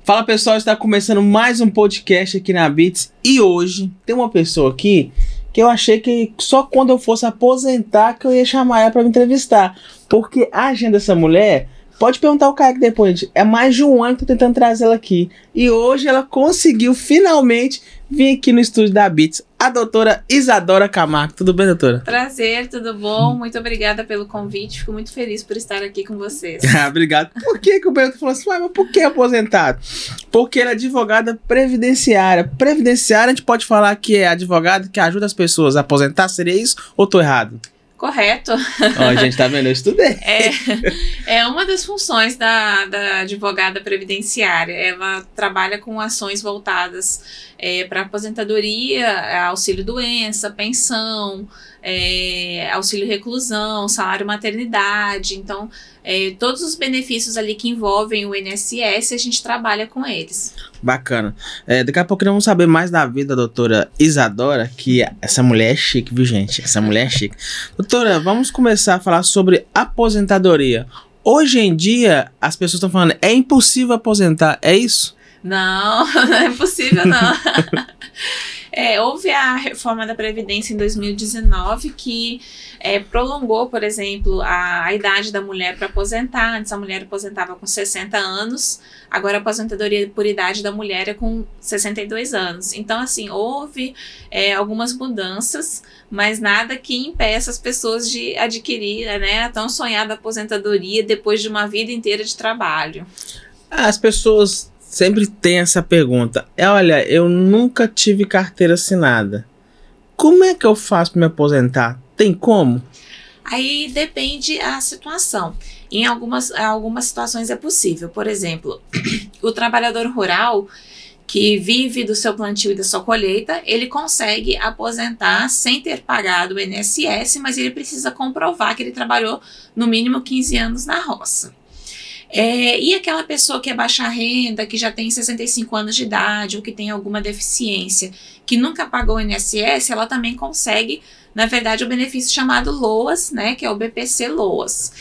Fala pessoal, está começando mais um podcast aqui na Beats e hoje tem uma pessoa aqui que eu achei que só quando eu fosse aposentar que eu ia chamar ela para me entrevistar, porque a agenda dessa mulher, pode perguntar ao Kaique depois, é mais de um ano que eu tô tentando trazer ela aqui e hoje ela conseguiu finalmente vir aqui no estúdio da Beats, a doutora Isadora Camargo. Tudo bem, doutora? Prazer, tudo bom? Muito obrigada pelo convite, fico muito feliz por estar aqui com vocês. Obrigado. Por que o Beto falou assim, mas por que aposentado? Porque ela é advogada previdenciária. Previdenciária, a gente pode falar que é advogada que ajuda as pessoas a aposentar, seria isso? Ou tô errado? Correto. Ó, gente, tá vendo? Eu estudei. É uma das funções da advogada previdenciária. Ela trabalha com ações voltadas para aposentadoria, auxílio-doença, pensão, auxílio-reclusão, salário-maternidade. Então, todos os benefícios ali que envolvem o INSS, a gente trabalha com eles. Bacana. Daqui a pouco nós vamos saber mais da vida da doutora Isadora, que essa mulher é chique, viu, gente? Essa mulher é chique. Doutora, vamos começar a falar sobre aposentadoria. Hoje em dia, as pessoas estão falando, é impossível aposentar, é isso? Não, não é possível, não. Houve a reforma da Previdência em 2019 que prolongou, por exemplo, a idade da mulher para aposentar. Antes a mulher aposentava com 60 anos, agora a aposentadoria por idade da mulher é com 62 anos. Então, assim, houve algumas mudanças, mas nada que impeça as pessoas de adquirir, né, a tão sonhada aposentadoria depois de uma vida inteira de trabalho. As pessoas sempre tem essa pergunta. Olha, eu nunca tive carteira assinada. Como é que eu faço para me aposentar? Tem como? Aí depende a situação. Em algumas situações é possível. Por exemplo, o trabalhador rural que vive do seu plantio e da sua colheita, ele consegue aposentar sem ter pagado o INSS, mas ele precisa comprovar que ele trabalhou no mínimo 15 anos na roça. E aquela pessoa que é baixa renda, que já tem 65 anos de idade ou que tem alguma deficiência, que nunca pagou o INSS, ela também consegue, na verdade, o benefício chamado LOAS, né, que é o BPC LOAS.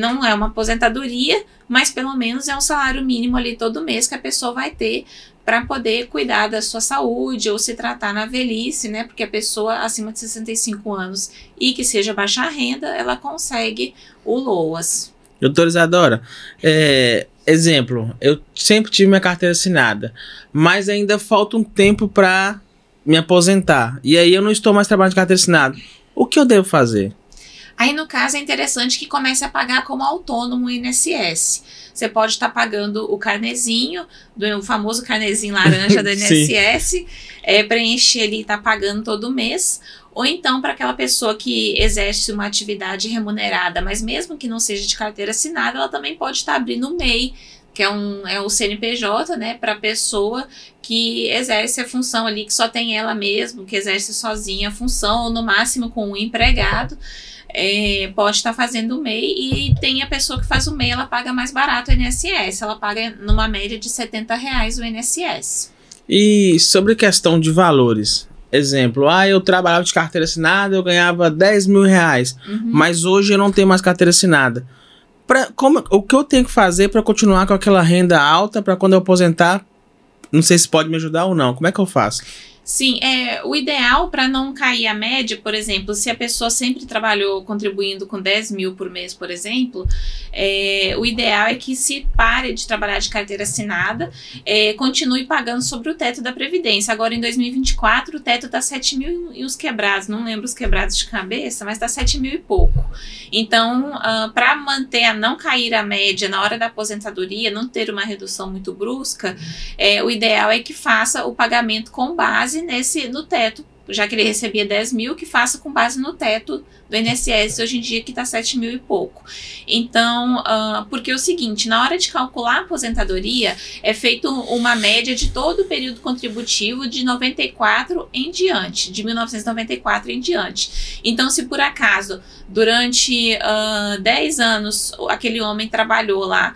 Não é uma aposentadoria, mas pelo menos é um salário mínimo ali todo mês que a pessoa vai ter para poder cuidar da sua saúde ou se tratar na velhice, né, porque a pessoa acima de 65 anos e que seja baixa renda, ela consegue o LOAS. Doutora Isadora, exemplo, eu sempre tive minha carteira assinada, mas ainda falta um tempo para me aposentar. E aí eu não estou mais trabalhando de carteira assinada. O que eu devo fazer? Aí, no caso, é interessante que comece a pagar como autônomo o INSS. Você pode estar pagando o carnezinho, o famoso carnezinho laranja do INSS, preencher ali e estar pagando todo mês. Ou então, para aquela pessoa que exerce uma atividade remunerada, mas mesmo que não seja de carteira assinada, ela também pode estar abrindo o MEI, que é o CNPJ, né, para a pessoa que exerce a função ali, que só tem ela mesmo, que exerce sozinha a função, ou no máximo com um empregado. Pode estar fazendo o MEI, e tem a pessoa que faz o MEI, ela paga mais barato o INSS, ela paga numa média de R$70 o INSS. E sobre questão de valores, exemplo, eu trabalhava de carteira assinada, eu ganhava R$10 mil, mas hoje eu não tenho mais carteira assinada. O que eu tenho que fazer para continuar com aquela renda alta, para quando eu aposentar, não sei se pode me ajudar ou não, como é que eu faço? Sim, o ideal para não cair a média, por exemplo, se a pessoa sempre trabalhou contribuindo com 10 mil por mês, por exemplo, o ideal é que se pare de trabalhar de carteira assinada, continue pagando sobre o teto da Previdência. Agora, em 2024, o teto está 7 mil e os quebrados, não lembro os quebrados de cabeça, mas está 7 mil e pouco. Então, para manter não cair a média na hora da aposentadoria, não ter uma redução muito brusca, o ideal é que faça o pagamento com base no teto, já que ele recebia 10 mil, que faça com base no teto do INSS, hoje em dia que está 7 mil e pouco. Então, porque é o seguinte, na hora de calcular a aposentadoria, é feito uma média de todo o período contributivo de 94 em diante, de 1994 em diante. Então, se por acaso, durante 10 anos, aquele homem trabalhou lá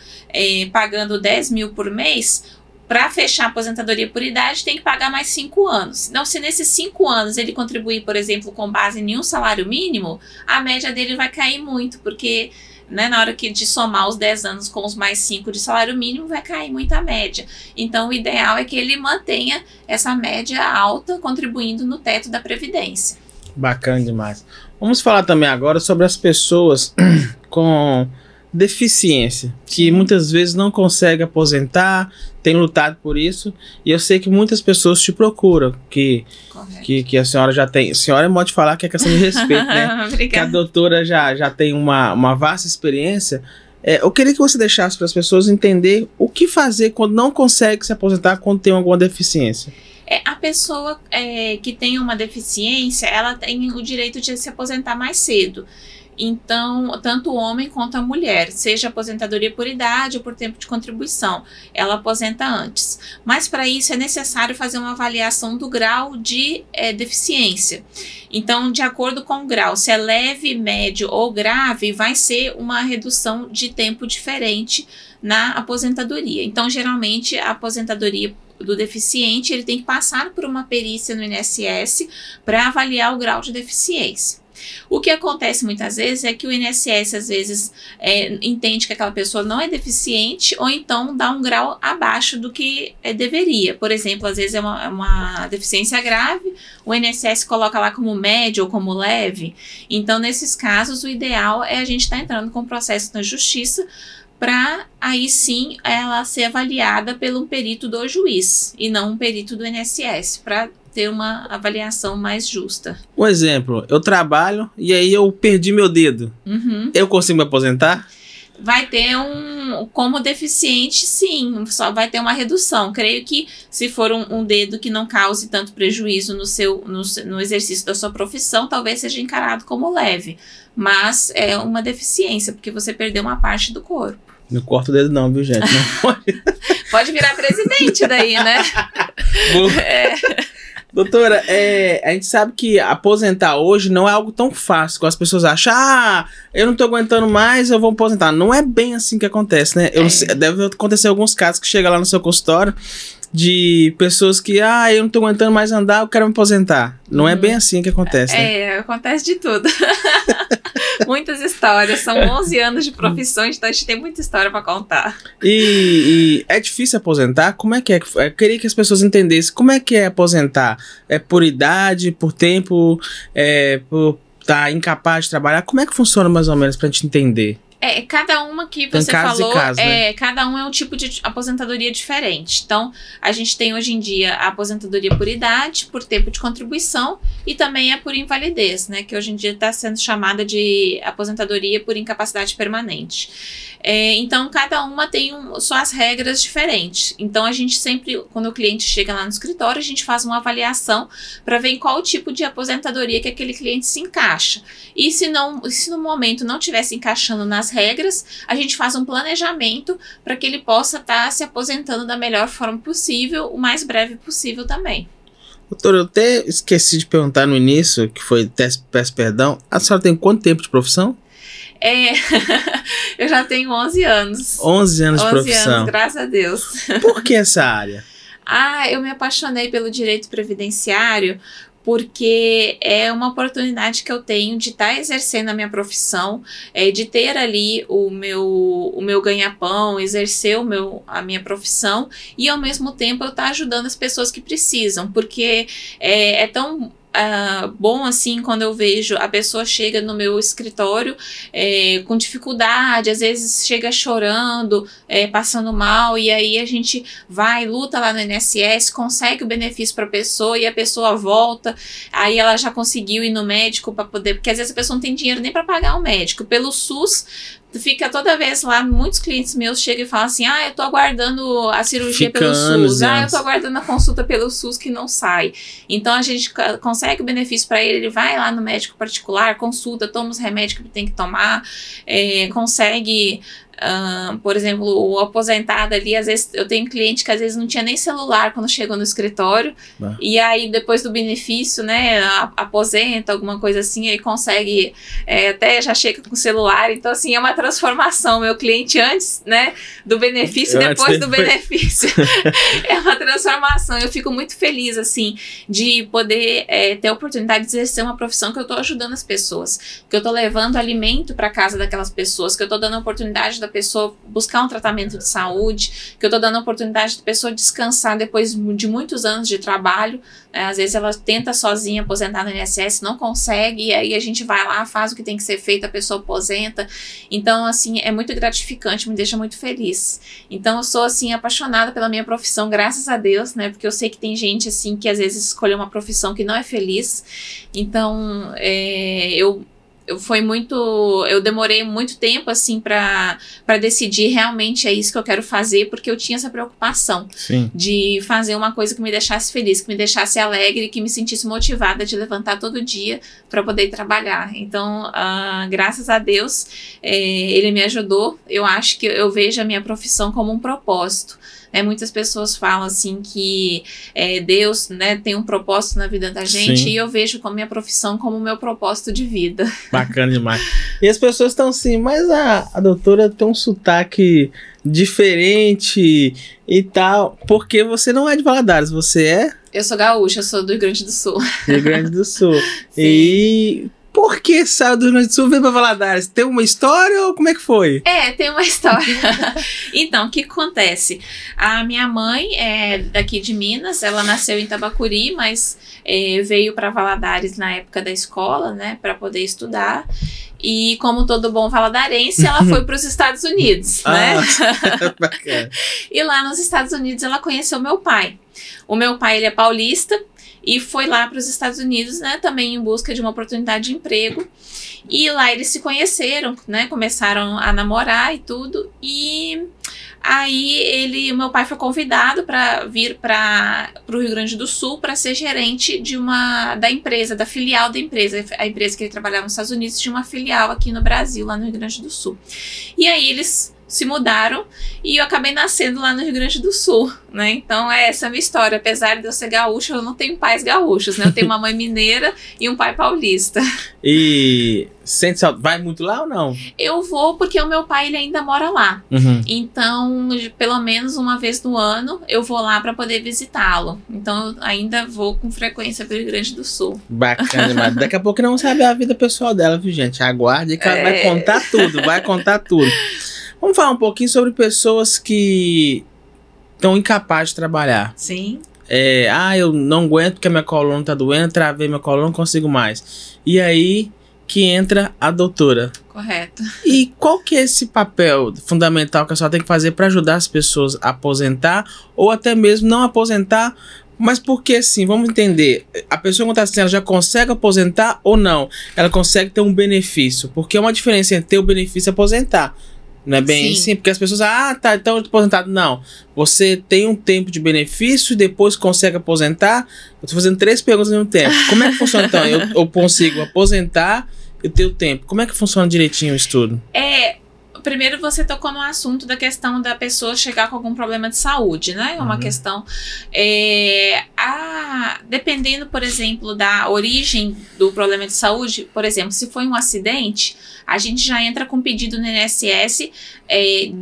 pagando 10 mil por mês, para fechar a aposentadoria por idade, tem que pagar mais 5 anos. Então, se nesses 5 anos ele contribuir, por exemplo, com base em um salário mínimo, a média dele vai cair muito, porque né, na hora de somar os 10 anos com os mais 5 de salário mínimo, vai cair muito a média. Então, o ideal é que ele mantenha essa média alta, contribuindo no teto da Previdência. Bacana demais. Vamos falar também agora sobre as pessoas com deficiência, que muitas vezes não conseguem aposentar, tem lutado por isso, e eu sei que muitas pessoas te procuram, que a senhora já tem, a senhora é modo de falar que é questão de respeito, né? Que a doutora já tem uma vasta experiência. Eu queria que você deixasse para as pessoas entender o que fazer quando não consegue se aposentar, quando tem alguma deficiência. A pessoa que tem uma deficiência, ela tem o direito de se aposentar mais cedo. Então, tanto o homem quanto a mulher, seja aposentadoria por idade ou por tempo de contribuição, ela aposenta antes. Mas para isso é necessário fazer uma avaliação do grau de deficiência. Então, de acordo com o grau, se é leve, médio ou grave, vai ser uma redução de tempo diferente na aposentadoria. Então, geralmente, a aposentadoria do deficiente, ele tem que passar por uma perícia no INSS para avaliar o grau de deficiência. O que acontece muitas vezes é que o INSS às vezes entende que aquela pessoa não é deficiente ou então dá um grau abaixo do que deveria. Por exemplo, às vezes é uma deficiência grave, o INSS coloca lá como médio ou como leve. Então, nesses casos, o ideal é a gente estar entrando com o processo na justiça para aí sim ela ser avaliada pelo perito do juiz e não um perito do INSS, para ter uma avaliação mais justa. Um exemplo, eu trabalho e aí eu perdi meu dedo. Eu consigo me aposentar? Vai ter como deficiente, sim, só vai ter uma redução. Creio que se for um dedo que não cause tanto prejuízo no exercício da sua profissão, talvez seja encarado como leve. Mas é uma deficiência, porque você perdeu uma parte do corpo. Não corta o dedo não, viu, gente? Não pode. Pode virar presidente daí, né? Doutora, a gente sabe que aposentar hoje não é algo tão fácil, como as pessoas acham, eu não tô aguentando mais, eu vou aposentar. Não é bem assim que acontece, né? Deve acontecer alguns casos que chega lá no seu consultório de pessoas que, eu não tô aguentando mais andar, eu quero me aposentar. Não é bem assim que acontece, né? Acontece de tudo. Muitas histórias, são 11 anos de profissão, então a gente tem muita história para contar. E é difícil aposentar? Como é que é? Eu queria que as pessoas entendessem como é que é aposentar. É por idade, por tempo, por estar incapaz de trabalhar? Como é que funciona mais ou menos pra gente entender? Cada uma que você falou, né? cada um é um tipo de aposentadoria diferente. Então, a gente tem hoje em dia a aposentadoria por idade, por tempo de contribuição e também é por invalidez, né? Que hoje em dia está sendo chamada de aposentadoria por incapacidade permanente. Então, cada uma tem suas regras diferentes. Então, a gente sempre, quando o cliente chega lá no escritório, a gente faz uma avaliação para ver em qual tipo de aposentadoria que aquele cliente se encaixa. E se no momento não estiver se encaixando nas regras, a gente faz um planejamento para que ele possa estar se aposentando da melhor forma possível, o mais breve possível também. Doutora, eu até esqueci de perguntar no início, que foi, peço perdão, a senhora tem quanto tempo de profissão? Eu já tenho 11 anos. 11 anos de profissão. 11 anos, graças a Deus. Por que essa área? Eu me apaixonei pelo direito previdenciário porque é uma oportunidade que eu tenho de estar exercendo a minha profissão, de ter ali o meu ganha-pão, exercer a minha profissão e ao mesmo tempo eu estar ajudando as pessoas que precisam, porque é tão bom assim quando eu vejo a pessoa chega no meu escritório com dificuldade, às vezes chega chorando, passando mal, e aí a gente vai, luta lá no INSS, consegue o benefício para a pessoa e a pessoa volta, aí ela já conseguiu ir no médico para poder, porque às vezes a pessoa não tem dinheiro nem para pagar o médico. Pelo SUS fica toda vez lá, muitos clientes meus chegam e falam assim, eu tô aguardando a cirurgia pelo SUS, eu tô aguardando a consulta pelo SUS que não sai. Então a gente consegue o benefício para ele vai lá no médico particular, consulta, toma os remédios que tem que tomar, consegue Por exemplo, o aposentado ali, às vezes eu tenho cliente que às vezes não tinha nem celular quando chegou no escritório, e aí depois do benefício, né, aposenta, alguma coisa assim, aí consegue, até já chega com o celular. Então assim, é uma transformação. Meu cliente antes, né, do benefício, depois do benefício. É uma transformação. Eu fico muito feliz, assim, de poder ter a oportunidade de exercer uma profissão que eu tô ajudando as pessoas, que eu tô levando alimento para casa daquelas pessoas, que eu tô dando a oportunidade da pessoa buscar um tratamento de saúde, que eu tô dando a oportunidade da pessoa descansar depois de muitos anos de trabalho. Às vezes ela tenta sozinha aposentar no INSS, não consegue, e aí a gente vai lá, faz o que tem que ser feito, a pessoa aposenta. Então, assim, é muito gratificante, me deixa muito feliz. Então, eu sou, assim, apaixonada pela minha profissão, graças a Deus, né, porque eu sei que tem gente, assim, que às vezes escolheu uma profissão que não é feliz. Então, eu demorei muito tempo, assim, para decidir realmente é isso que eu quero fazer, porque eu tinha essa preocupação. Sim. De fazer uma coisa que me deixasse feliz, que me deixasse alegre, que me sentisse motivada de levantar todo dia para poder trabalhar. Então, graças a Deus, ele me ajudou. Eu acho que eu vejo a minha profissão como um propósito. Muitas pessoas falam assim que Deus, né, tem um propósito na vida da gente. Sim. E eu vejo como minha profissão como o meu propósito de vida. Bacana demais. E as pessoas estão assim, mas a doutora tem um sotaque diferente e tal, porque você não é de Valadares, você é? Eu sou gaúcha, eu sou do Rio Grande do Sul. Rio Grande do Sul. E por que saiu do Rio Grande do Sul e veio pra Valadares? Tem uma história ou como é que foi? Tem uma história. Então, o que acontece? A minha mãe é daqui de Minas, ela nasceu em Tabacuri, mas veio para Valadares na época da escola, né, para poder estudar. E como todo bom valadarense, ela foi para os Estados Unidos, né? Bacana. E lá nos Estados Unidos ela conheceu meu pai. O meu pai, ele é paulista e foi lá para os Estados Unidos, né, também em busca de uma oportunidade de emprego. E lá eles se conheceram, né, começaram a namorar e tudo. E aí o meu pai foi convidado para vir para o Rio Grande do Sul para ser gerente da empresa, da filial da empresa. A empresa que ele trabalhava nos Estados Unidos tinha uma filial aqui no Brasil, lá no Rio Grande do Sul. E aí eles se mudaram e eu acabei nascendo lá no Rio Grande do Sul, né? Então essa é a minha história. Apesar de eu ser gaúcha, eu não tenho pais gaúchos, né? Eu tenho uma mãe mineira e um pai paulista. E sente saudade? Vai muito lá ou não? Eu vou porque o meu pai, ele ainda mora lá. Uhum. Então, pelo menos uma vez no ano, eu vou lá para poder visitá-lo. Então, eu ainda vou com frequência para o Rio Grande do Sul. Bacana demais. Daqui a pouco não sabe a vida pessoal dela, viu, gente? Aguarde que ela vai contar tudo, vai contar tudo. Vamos falar um pouquinho sobre pessoas que estão incapazes de trabalhar. Sim. Eu não aguento porque a minha coluna tá doendo, travei minha coluna, não consigo mais. E aí que entra a doutora. Correto. E qual que é esse papel fundamental que a senhora tem que fazer para ajudar as pessoas a aposentar ou até mesmo não aposentar? Mas porque assim, vamos entender, a pessoa quando está assim, ela já consegue aposentar ou não? Ela consegue ter um benefício, porque é uma diferença entre ter o benefício e aposentar. Não é bem assim? Porque as pessoas, tá, então eu tô aposentado. Não, você tem um tempo de benefício e depois consegue aposentar. Eu tô fazendo 3 perguntas ao mesmo tempo. Como é que funciona então? Eu consigo aposentar e ter o tempo. Como é que funciona direitinho o estudo? Primeiro você tocou no assunto da questão da pessoa chegar com algum problema de saúde, né? É uma questão... dependendo, por exemplo, da origem do problema de saúde, por exemplo, se foi um acidente, a gente já entra com pedido no INSS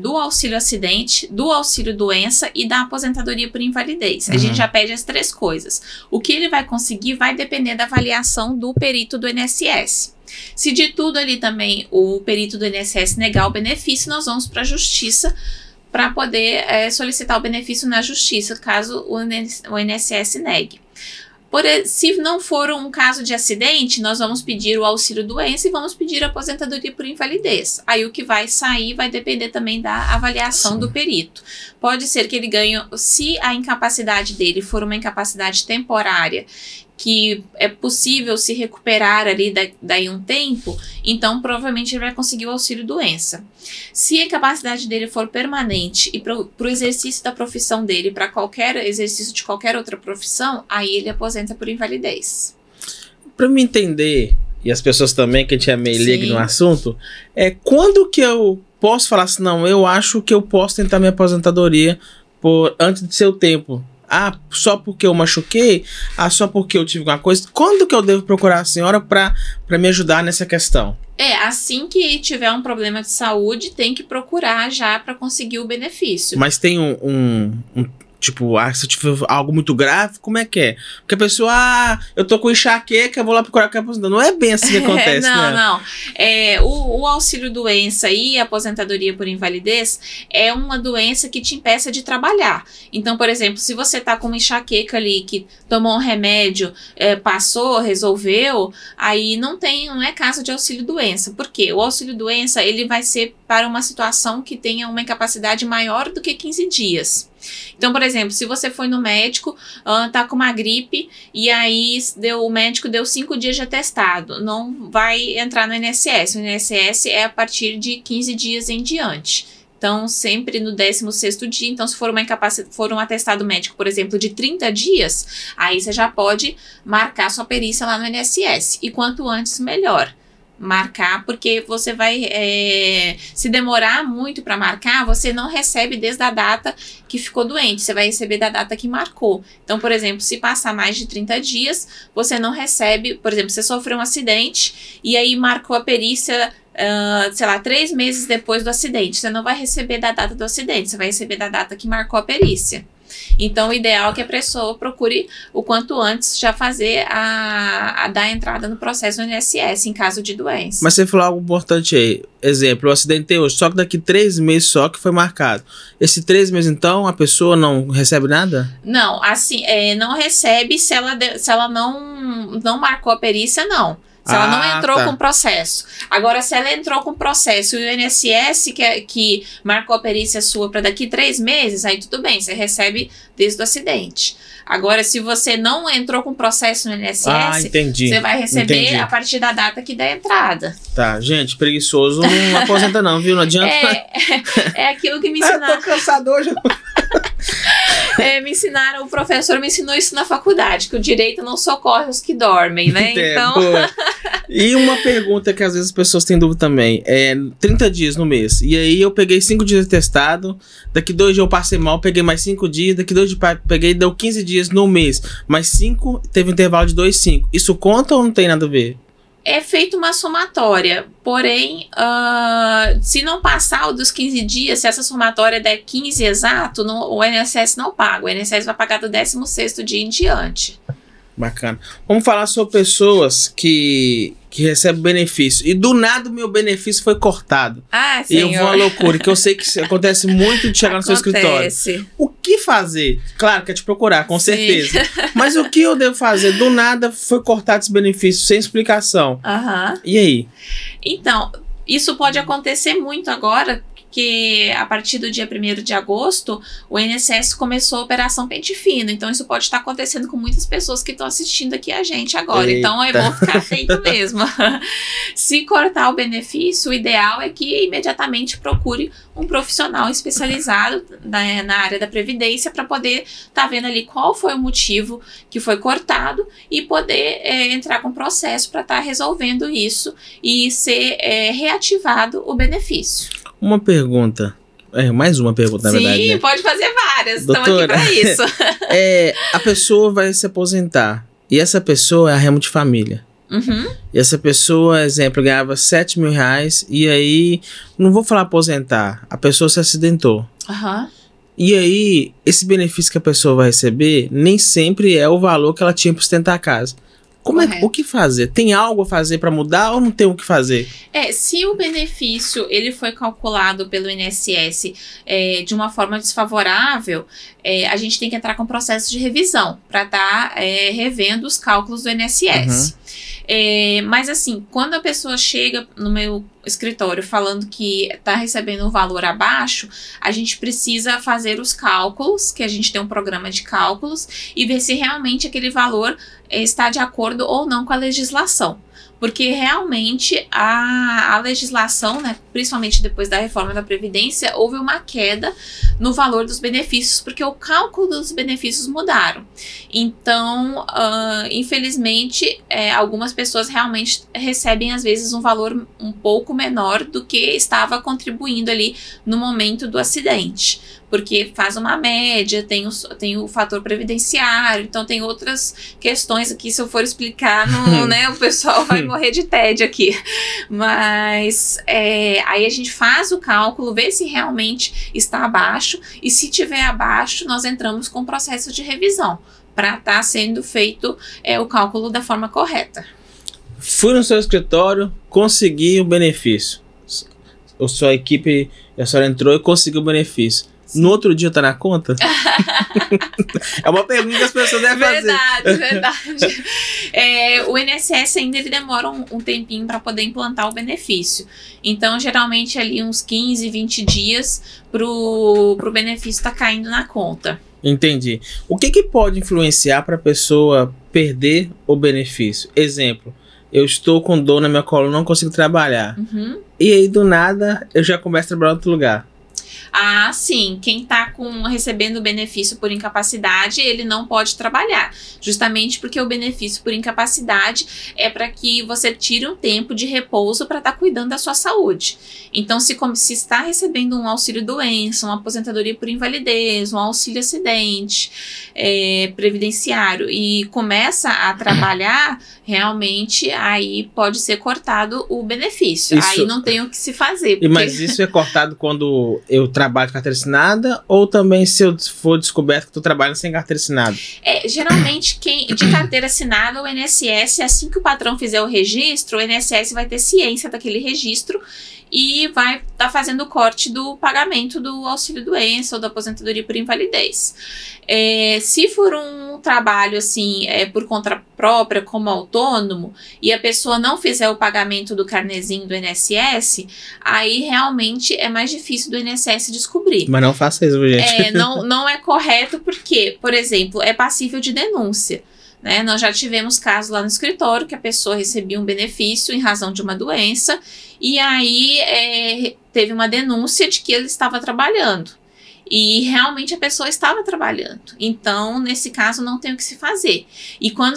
do auxílio acidente, do auxílio doença e da aposentadoria por invalidez. A gente já pede as 3 coisas. O que ele vai conseguir vai depender da avaliação do perito do INSS. Se de tudo ali também o perito do INSS negar o benefício, nós vamos para a justiça para poder solicitar o benefício na justiça, caso o INSS negue. Se não for um caso de acidente, nós vamos pedir o auxílio doença e vamos pedir a aposentadoria por invalidez. Aí o que vai sair vai depender também da avaliação do perito. Pode ser que ele ganhe, se a incapacidade dele for uma incapacidade temporária, que é possível se recuperar ali daí um tempo, então provavelmente ele vai conseguir o auxílio doença. Se a incapacidade dele for permanente e para o exercício da profissão dele, para qualquer exercício de qualquer outra profissão, aí ele aposenta por invalidez. Para me entender, e as pessoas também, que a gente é meio leigo no assunto, quando que eu posso falar assim, não, eu acho que eu posso tentar minha aposentadoria antes de seu tempo. Ah, só porque eu machuquei? Ah, só porque eu tive alguma coisa? Quando que eu devo procurar a senhora para me ajudar nessa questão? Assim que tiver um problema de saúde, tem que procurar já para conseguir o benefício. Mas tem tipo, se tiver algo muito grave, como é que é? Porque a pessoa, eu tô com enxaqueca, eu vou lá procurar a aposentadoria. Não é bem assim que acontece, né? Não. O auxílio-doença e a aposentadoria por invalidez é uma doença que te impeça de trabalhar. Então, por exemplo, se você tá com uma enxaqueca ali, que tomou um remédio, passou, resolveu, aí não é caso de auxílio-doença. Por quê? O auxílio-doença, ele vai ser para uma situação que tenha uma incapacidade maior do que 15 dias. Então, por exemplo, se você foi no médico, tá com uma gripe, e aí o médico deu 5 dias de atestado, não vai entrar no INSS. O INSS é a partir de 15 dias em diante. Então, sempre no 16º dia. Então, se for um atestado médico, por exemplo, de 30 dias, aí você já pode marcar sua perícia lá no INSS. E quanto antes, melhor. Marcar, porque você vai, se demorar muito para marcar, você não recebe desde a data que ficou doente, você vai receber da data que marcou. Então, por exemplo, se passar mais de 30 dias, você não recebe, por exemplo, você sofreu um acidente e aí marcou a perícia, sei lá, 3 meses depois do acidente, você não vai receber da data do acidente, você vai receber da data que marcou a perícia. Então, o ideal é que a pessoa procure o quanto antes já fazer dar a entrada no processo do INSS em caso de doença. Mas você falou algo importante aí. Exemplo, eu acidentei hoje, só que daqui 3 meses só que foi marcado. Esse 3 meses, então, a pessoa não recebe nada? Não, assim, não recebe se ela não marcou a perícia, não. Se ela não entrou com processo. Agora, se ela entrou com processo e o INSS que marcou a perícia sua para daqui 3 meses, aí tudo bem, você recebe desde o acidente. Agora, se você não entrou com processo no INSS, você vai receber a partir da data que der entrada. Tá, gente, preguiçoso não aposenta não, viu? Não adianta. É aquilo que me ensinaram. Eu tô cansado hoje. O professor me ensinou isso na faculdade, que o direito não socorre os que dormem, né? Então... E uma pergunta que às vezes as pessoas têm dúvida também, 30 dias no mês, e aí eu peguei 5 dias de testado, daqui 2 dias eu passei mal, peguei mais 5 dias, daqui 2 dias peguei, deu 15 dias no mês, mais 5, teve um intervalo de 2, 5. Isso conta ou não tem nada a ver? É feita uma somatória, porém, se não passar dos 15 dias, se essa somatória der 15 exato, o INSS não paga. O INSS vai pagar do 16º dia em diante. Bacana. Vamos falar sobre pessoas que recebem benefício. E do nada o meu benefício foi cortado. Senhor. E eu vou à loucura, que eu sei que acontece muito de chegar no seu escritório. O que fazer? Claro que é te procurar, com certeza. Mas o que eu devo fazer? Do nada foi cortado esse benefício, sem explicação. E aí? Então, isso pode acontecer muito agora, que a partir do dia 1º de agosto, o INSS começou a Operação Pente Fino. Então, isso pode estar acontecendo com muitas pessoas que estão assistindo aqui a gente agora. Eita. Então, eu vou ficar feito mesmo. Se cortar o benefício, o ideal é que imediatamente procure um profissional especializado na área da Previdência para poder estar vendo ali qual foi o motivo que foi cortado e poder entrar com processo para estar resolvendo isso e ser reativado o benefício. Uma pergunta. Mais uma pergunta, na verdade. Sim, né? Pode fazer várias. Doutora, estamos aqui para isso. A pessoa vai se aposentar. E essa pessoa é a remo de família. E essa pessoa, exemplo, ganhava 7 mil reais. E aí, não vou falar aposentar. A pessoa se acidentou. E aí, esse benefício que a pessoa vai receber nem sempre é o valor que ela tinha para sustentar a casa. O que fazer? Tem algo a fazer para mudar ou não tem o que fazer? Se o benefício ele foi calculado pelo INSS de uma forma desfavorável, a gente tem que entrar com processo de revisão para estar revendo os cálculos do INSS. Mas assim, quando a pessoa chega no meu escritório falando que está recebendo um valor abaixo, a gente precisa fazer os cálculos, que a gente tem um programa de cálculos, e ver se realmente aquele valor está de acordo ou não com a legislação. Porque realmente a legislação, né, principalmente depois da reforma da Previdência, houve uma queda no valor dos benefícios, porque o cálculo dos benefícios mudaram. Então, infelizmente, algumas pessoas realmente recebem, às vezes, um valor um pouco menor do que estava contribuindo ali no momento do acidente. Porque faz uma média, tem o fator previdenciário, então tem outras questões aqui, se eu for explicar, né, o pessoal vai morrer de tédio aqui. Mas aí a gente faz o cálculo, vê se realmente está abaixo, e se tiver abaixo, nós entramos com o processo de revisão, para estar sendo feito o cálculo da forma correta. Fui no seu escritório, consegui o benefício. A sua equipe, a senhora entrou e conseguiu o benefício. Sim. No outro dia tá na conta? É uma pergunta que as pessoas devem fazer. Verdade. O INSS ainda ele demora um tempinho para poder implantar o benefício. Então, geralmente, ali uns 15, 20 dias pro benefício tá caindo na conta. Entendi. O que pode influenciar para a pessoa perder o benefício? Exemplo, eu estou com dor na minha coluna, não consigo trabalhar. Uhum. E aí, do nada, eu já começo a trabalhar em outro lugar. Ah, sim. Quem está recebendo o benefício por incapacidade, ele não pode trabalhar. Justamente porque o benefício por incapacidade é para que você tire um tempo de repouso para estar cuidando da sua saúde. Então, se está recebendo um auxílio-doença, uma aposentadoria por invalidez, um auxílio-acidente, previdenciário, e começa a trabalhar, realmente, aí pode ser cortado o benefício. Isso, aí não tem o que se fazer. Porque... Mas isso é cortado quando eu trabalho com carteira assinada, ou também se eu for descoberto que estou trabalhando sem carteira assinada? Geralmente, quem de carteira assinada, o INSS, assim que o patrão fizer o registro, o INSS vai ter ciência daquele registro e vai estar fazendo o corte do pagamento do auxílio-doença ou da aposentadoria por invalidez. Se for um trabalho assim, por conta própria, como autônomo, e a pessoa não fizer o pagamento do carnezinho do INSS, aí realmente é mais difícil do INSS descobrir. Mas não faça isso, gente. Não é correto porque, por exemplo, é passível de denúncia. Né? Nós já tivemos casos lá no escritório que a pessoa recebia um benefício em razão de uma doença e aí teve uma denúncia de que ele estava trabalhando. E realmente a pessoa estava trabalhando. Então, nesse caso, não tem o que se fazer. E quando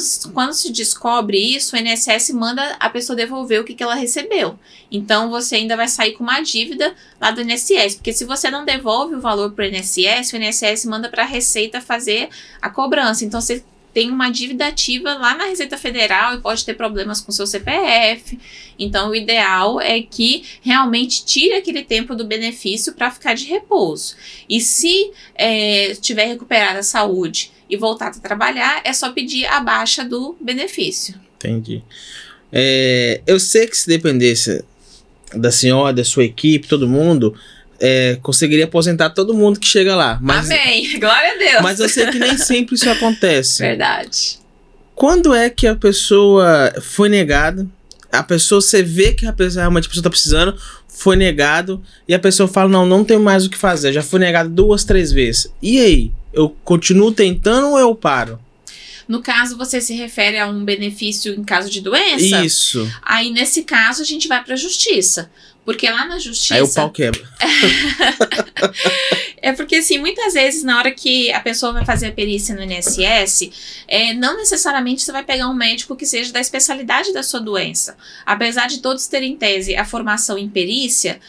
se descobre isso, o INSS manda a pessoa devolver o que ela recebeu. Então, você ainda vai sair com uma dívida lá do INSS. Porque se você não devolve o valor para o INSS manda para a Receita fazer a cobrança. Então, você tem uma dívida ativa lá na Receita Federal e pode ter problemas com seu CPF. Então, o ideal é que realmente tire aquele tempo do benefício para ficar de repouso. E se tiver recuperado a saúde e voltar a trabalhar, é só pedir a baixa do benefício. Entendi. Eu sei que se dependesse da senhora, da sua equipe, todo mundo... conseguiria aposentar todo mundo que chega lá. Mas, amém, glória a Deus. Mas eu sei que nem sempre isso acontece. Verdade. Quando é que a pessoa foi negada? A pessoa, você vê que realmente a pessoa tá precisando, foi negado, e a pessoa fala, não tenho mais o que fazer, já fui negado 2, 3 vezes. E aí? Eu continuo tentando ou eu paro? No caso, você se refere a um benefício em caso de doença? Isso. Aí, nesse caso, a gente vai para a justiça. Porque lá na justiça... Aí o pau quebra. É porque, assim, muitas vezes, na hora que a pessoa vai fazer a perícia no INSS, não necessariamente você vai pegar um médico que seja da especialidade da sua doença. Apesar de todos terem em tese a formação em perícia,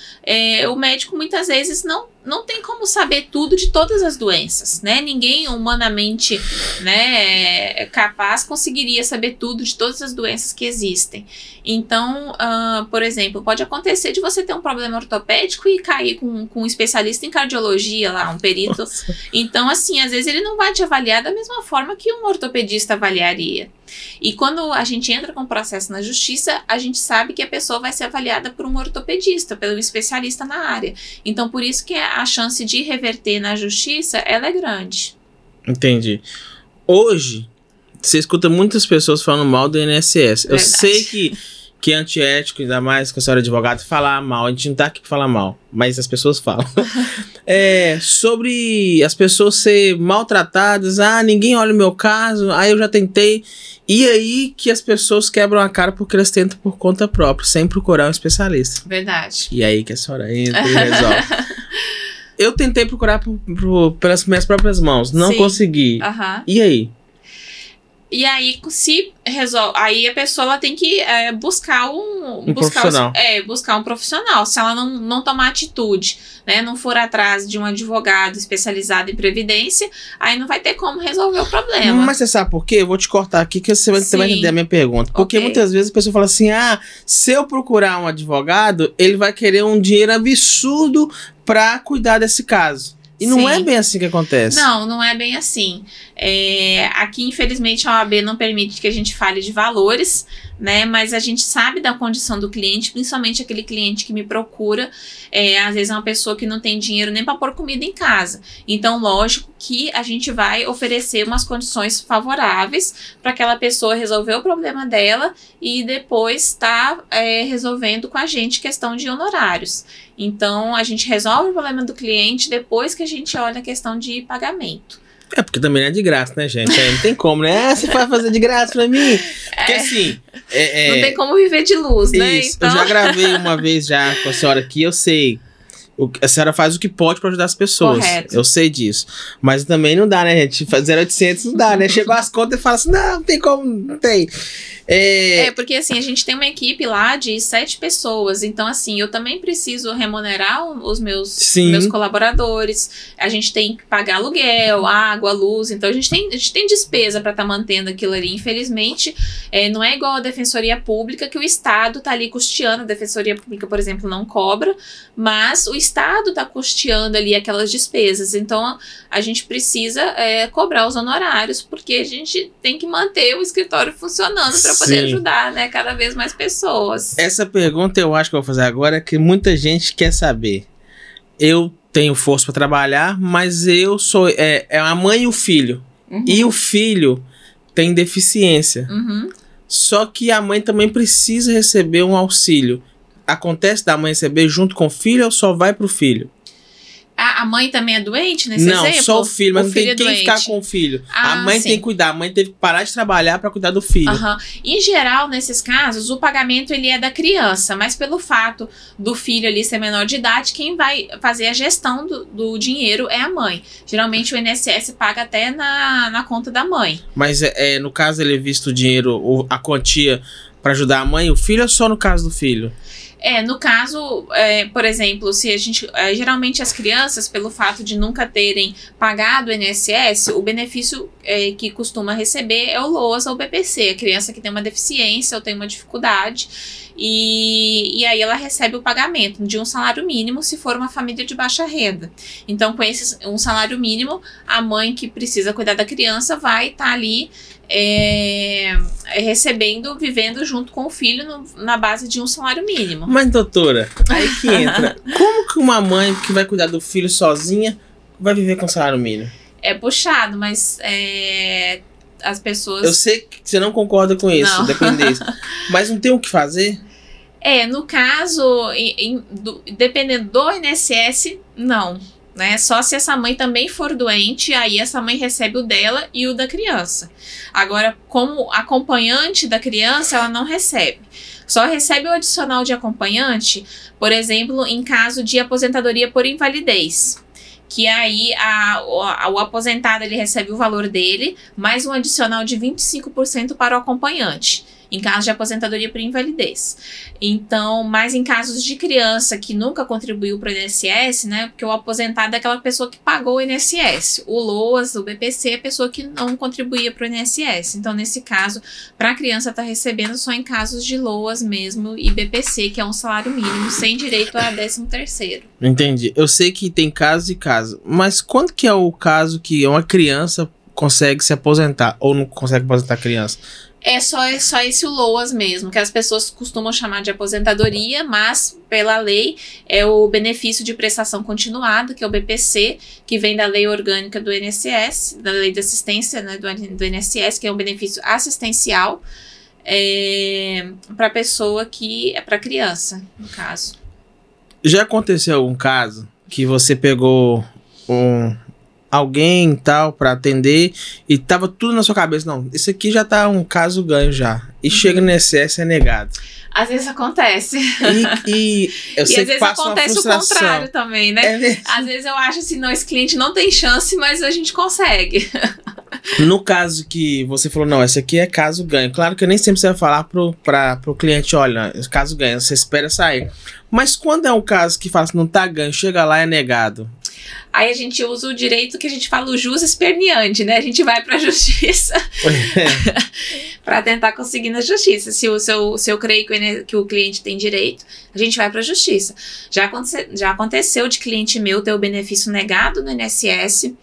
o médico, muitas vezes, não tem como saber tudo de todas as doenças, né? Ninguém humanamente, né, capaz conseguiria saber tudo de todas as doenças que existem. Então, por exemplo, pode acontecer de você ter um problema ortopédico e cair com um especialista em cardiologia lá, um perito. Nossa. Então, assim, às vezes ele não vai te avaliar da mesma forma que um ortopedista avaliaria. E quando a gente entra com o processo na justiça, a gente sabe que a pessoa vai ser avaliada por um ortopedista, pelo especialista na área. Então, por isso que a chance de reverter na justiça, ela é grande. Entendi. Hoje, você escuta muitas pessoas falando mal do INSS. Verdade. Eu sei que é antiético, ainda mais que a senhora é advogada, falar mal. A gente não tá aqui pra falar mal, mas as pessoas falam. Sobre as pessoas serem maltratadas. Ninguém olha o meu caso, eu já tentei. E aí que as pessoas quebram a cara porque elas tentam por conta própria, sem procurar um especialista. Verdade. E aí que a senhora entra e resolve. Eu tentei procurar pelas minhas próprias mãos, não consegui. Uhum. E aí? E aí, se resolve, aí a pessoa ela tem que buscar profissional. Buscar um profissional. Se ela não tomar atitude, né, não for atrás de um advogado especializado em previdência, aí não vai ter como resolver o problema. Mas você sabe por quê? Eu vou te cortar aqui que você vai entender a minha pergunta. Porque Ok. muitas vezes a pessoa fala assim, se eu procurar um advogado, ele vai querer um dinheiro absurdo pra cuidar desse caso. E não Sim. é bem assim que acontece. Não é bem assim. Aqui, infelizmente, a OAB não permite que a gente fale de valores, né? Mas a gente sabe da condição do cliente, principalmente aquele cliente que me procura. Às vezes é uma pessoa que não tem dinheiro nem para pôr comida em casa. Então, lógico que a gente vai oferecer umas condições favoráveis para aquela pessoa resolver o problema dela e depois tá resolvendo com a gente questão de honorários. Então, a gente resolve o problema do cliente depois que a gente olha a questão de pagamento. Porque também não é de graça, né, gente? Não tem como, né? Você vai fazer de graça pra mim? Porque assim... Não tem como viver de luz, né? Isso, Então... eu já gravei uma vez já com a senhora aqui, eu sei. A senhora faz o que pode pra ajudar as pessoas. Correto. Eu sei disso. Mas também não dá, né, gente? Fazer 0800 não dá, né? Chegou as contas e fala assim, não tem como, não tem. Porque assim, a gente tem uma equipe lá de 7 pessoas, então assim, eu também preciso remunerar os meus colaboradores, a gente tem que pagar aluguel, água, luz, então a gente tem despesa para estar mantendo aquilo ali. Infelizmente, não é igual a Defensoria Pública, que o Estado tá ali custeando. A Defensoria Pública, por exemplo, não cobra, mas o Estado tá custeando ali aquelas despesas, então a gente precisa cobrar os honorários, porque a gente tem que manter o escritório funcionando para poder ajudar, né, cada vez mais pessoas. Essa pergunta eu acho que eu vou fazer agora, que muita gente quer saber. Eu tenho força para trabalhar, mas eu sou a mãe e o filho. Uhum. E o filho tem deficiência. Uhum. Só que a mãe também precisa receber um auxílio. Acontece da mãe receber junto com o filho ou só vai pro filho? A mãe também é doente nesse não, exemplo? Não, só o filho, mas o não filho tem quem ficar com o filho. A mãe tem que cuidar, a mãe teve que parar de trabalhar para cuidar do filho. Uhum. Em geral, nesses casos, o pagamento ele é da criança, mas pelo fato do filho ali ser menor de idade, quem vai fazer a gestão do dinheiro é a mãe. Geralmente o INSS paga até na conta da mãe. Mas no caso ele é visto o dinheiro, a quantia para ajudar a mãe e o filho, ou só no caso do filho? No caso, por exemplo, se a gente, geralmente as crianças, pelo fato de nunca terem pagado o INSS, o benefício que costuma receber é o LOAS ou o BPC, a criança que tem uma deficiência ou tem uma dificuldade, e aí ela recebe o pagamento de um salário mínimo se for uma família de baixa renda. Então, com um salário mínimo, a mãe que precisa cuidar da criança vai estar ali recebendo, vivendo junto com o filho na base de um salário mínimo. Mas, doutora, aí que entra. Como que uma mãe que vai cuidar do filho sozinha vai viver com salário mínimo? É puxado, mas as pessoas... Eu sei que você não concorda com isso, dependência. Mas não tem o que fazer? No caso, dependendo do INSS, não. Né? Só se essa mãe também for doente, aí essa mãe recebe o dela e o da criança. Agora, como acompanhante da criança, ela não recebe. Só recebe o adicional de acompanhante, por exemplo, em caso de aposentadoria por invalidez. Que aí o aposentado ele recebe o valor dele, mais um adicional de 25% para o acompanhante, em caso de aposentadoria por invalidez. Então, mas em casos de criança que nunca contribuiu para o INSS, né? Porque o aposentado é aquela pessoa que pagou o INSS. O LOAS, o BPC é a pessoa que não contribuía para o INSS. Então, nesse caso, para a criança estar recebendo só em casos de LOAS mesmo e BPC, que é um salário mínimo, sem direito a 13º. Entendi. Eu sei que tem casos e casos, mas quando que é o caso que uma criança consegue se aposentar ou não consegue aposentar a criança? É só esse o LOAS mesmo, que as pessoas costumam chamar de aposentadoria, mas pela lei é o benefício de prestação continuada, que é o BPC, que vem da lei orgânica do INSS, da lei de assistência, né, do INSS, que é um benefício assistencial para pessoa que é para criança, no caso. Já aconteceu algum caso que você pegou alguém tal pra atender e tava tudo na sua cabeça? Não, isso aqui já tá um caso ganho já. E chega no INSS é negado. Às vezes acontece. E eu sei às vezes passa acontece o contrário também, né? Às vezes eu acho assim, não, esse cliente não tem chance, mas a gente consegue. No caso que você falou, não, esse aqui é caso ganho. Claro que nem sempre você vai falar pro cliente, olha, caso ganho, você espera sair. Mas quando é um caso que fala assim, não tá ganho, chega lá e é negado. Aí a gente usa o direito que a gente fala, o jus esperneante, né? A gente vai pra justiça para tentar conseguir na justiça. Se eu creio que o cliente tem direito, a gente vai pra justiça. Já aconteceu de cliente meu ter o benefício negado no INSS,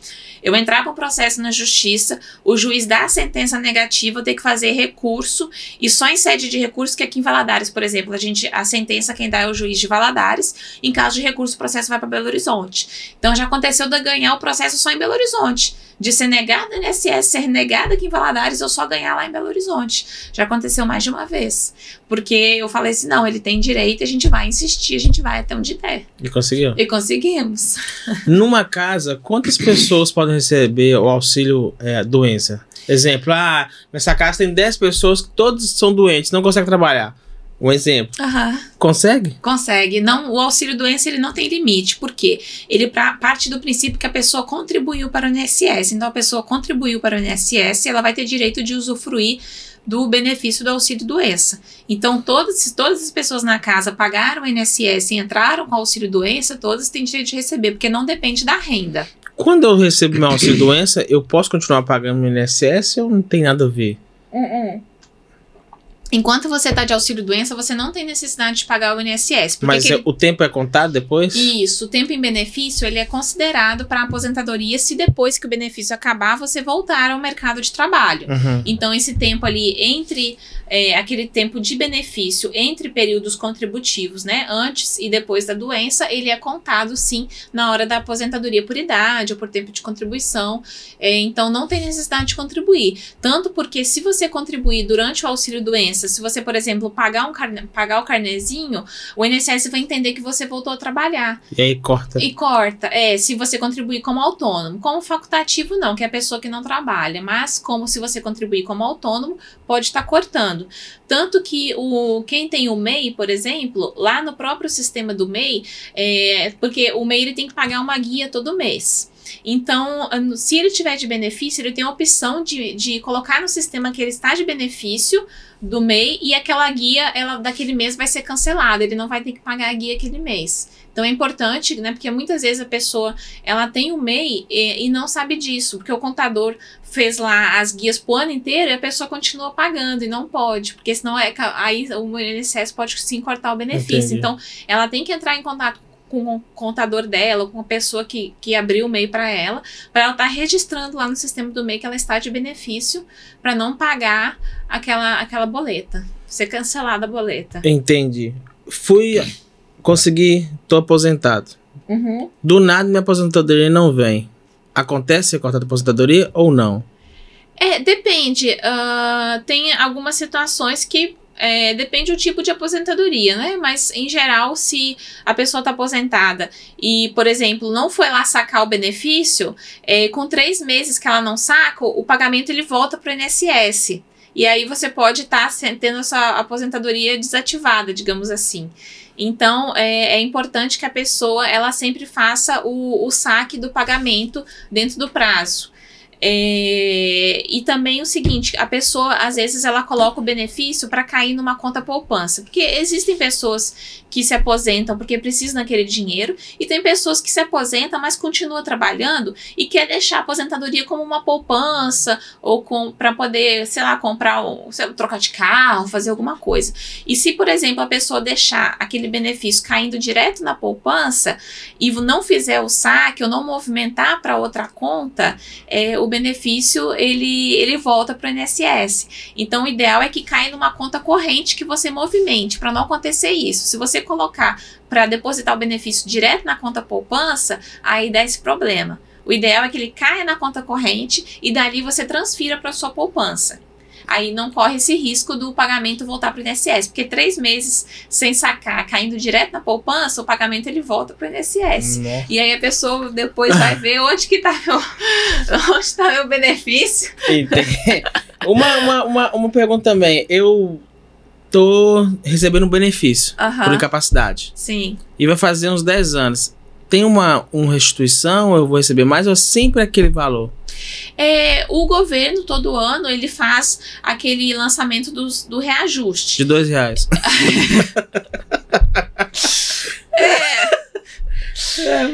eu entrar com o processo na justiça, o juiz dá a sentença negativa, eu tenho que fazer recurso, e só em sede de recurso, que aqui em Valadares, por exemplo, a sentença quem dá é o juiz de Valadares, em caso de recurso o processo vai para Belo Horizonte. Então já aconteceu de eu ganhar o processo só em Belo Horizonte, de ser negado no INSS, ser negado aqui em Valadares, eu só ganhar lá em Belo Horizonte. Já aconteceu mais de uma vez, porque eu falei assim, não, ele tem direito, a gente vai insistir, a gente vai até onde der. E conseguiu? E conseguimos. Numa casa, quantas pessoas podem receber o auxílio doença? Exemplo, nessa casa tem 10 pessoas que todos são doentes, não conseguem trabalhar. Um exemplo. Consegue? Consegue. Não, o auxílio doença ele não tem limite. Por quê? Ele parte do princípio que a pessoa contribuiu para o INSS. Então, a pessoa contribuiu para o INSS, ela vai ter direito de usufruir do benefício do auxílio doença. Então, todas as pessoas na casa pagaram o INSS e entraram com o auxílio doença, todas têm direito de receber, porque não depende da renda. Quando eu recebo meu auxílio doença, eu posso continuar pagando no INSS ou não tem nada a ver? Enquanto você está de auxílio doença, você não tem necessidade de pagar o INSS. Mas o tempo é contado depois? Isso, o tempo em benefício ele é considerado para a aposentadoria se depois que o benefício acabar, você voltar ao mercado de trabalho. Então, esse tempo ali entre aquele tempo de benefício entre períodos contributivos, né, antes e depois da doença, ele é contado sim na hora da aposentadoria por idade ou por tempo de contribuição. Então, não tem necessidade de contribuir. Tanto porque se você contribuir durante o auxílio doença, se você, por exemplo, pagar o carnezinho, o INSS vai entender que você voltou a trabalhar. E aí corta. E corta. Se você contribuir como autônomo. Como facultativo, não, que é a pessoa que não trabalha. Mas como se você contribuir como autônomo, pode estar cortando. Tanto que quem tem o MEI, por exemplo, lá no próprio sistema do MEI, porque o MEI ele tem que pagar uma guia todo mês. Então, se ele tiver de benefício, ele tem a opção de colocar no sistema que ele está de benefício do MEI e aquela guia, ela daquele mês vai ser cancelada, ele não vai ter que pagar a guia aquele mês. Então é importante, né, porque muitas vezes a pessoa, ela tem o MEI e não sabe disso, porque o contador fez lá as guias pro ano inteiro e a pessoa continua pagando e não pode, porque senão aí o INSS pode sim cortar o benefício. Entendi. Então ela tem que entrar em contato com o contador dela, com a pessoa que abriu o MEI para ela estar registrando lá no sistema do MEI que ela está de benefício, para não pagar aquela boleta, ser cancelada a boleta. Entendi. Consegui, tô aposentado. Do nada minha aposentadoria não vem. Acontece ser cortada a aposentadoria ou não? Depende. Tem algumas situações que depende do tipo de aposentadoria, né? Mas, em geral, se a pessoa está aposentada e, por exemplo, não foi lá sacar o benefício, com 3 meses que ela não saca, o pagamento ele volta para o INSS. E aí você pode estar tendo essa aposentadoria desativada, digamos assim. Então, é importante que a pessoa ela sempre faça o saque do pagamento dentro do prazo. E também o seguinte, a pessoa às vezes ela coloca o benefício para cair numa conta poupança, porque existem pessoas que se aposentam porque precisam daquele dinheiro e tem pessoas que se aposentam mas continuam trabalhando e quer deixar a aposentadoria como uma poupança ou para poder, sei lá, trocar de carro, fazer alguma coisa. E se, por exemplo, a pessoa deixar aquele benefício caindo direto na poupança e não fizer o saque ou não movimentar para outra conta, o benefício ele volta para o INSS. Então o ideal é que caia numa conta corrente que você movimente, para não acontecer isso. Se você colocar para depositar o benefício direto na conta poupança, aí dá esse problema. O ideal é que ele caia na conta corrente e dali você transfira para sua poupança. Aí não corre esse risco do pagamento voltar para o INSS, porque 3 meses sem sacar, caindo direto na poupança, o pagamento ele volta para o INSS. Nossa. E aí a pessoa depois vai ver onde está meu benefício. Entendi. Uma pergunta também. Eu tô recebendo um benefício por incapacidade. Sim. E vai fazer uns 10 anos. tem uma restituição, eu vou receber mais, ou sempre aquele valor? O governo, todo ano, ele faz aquele lançamento do reajuste. De R$2.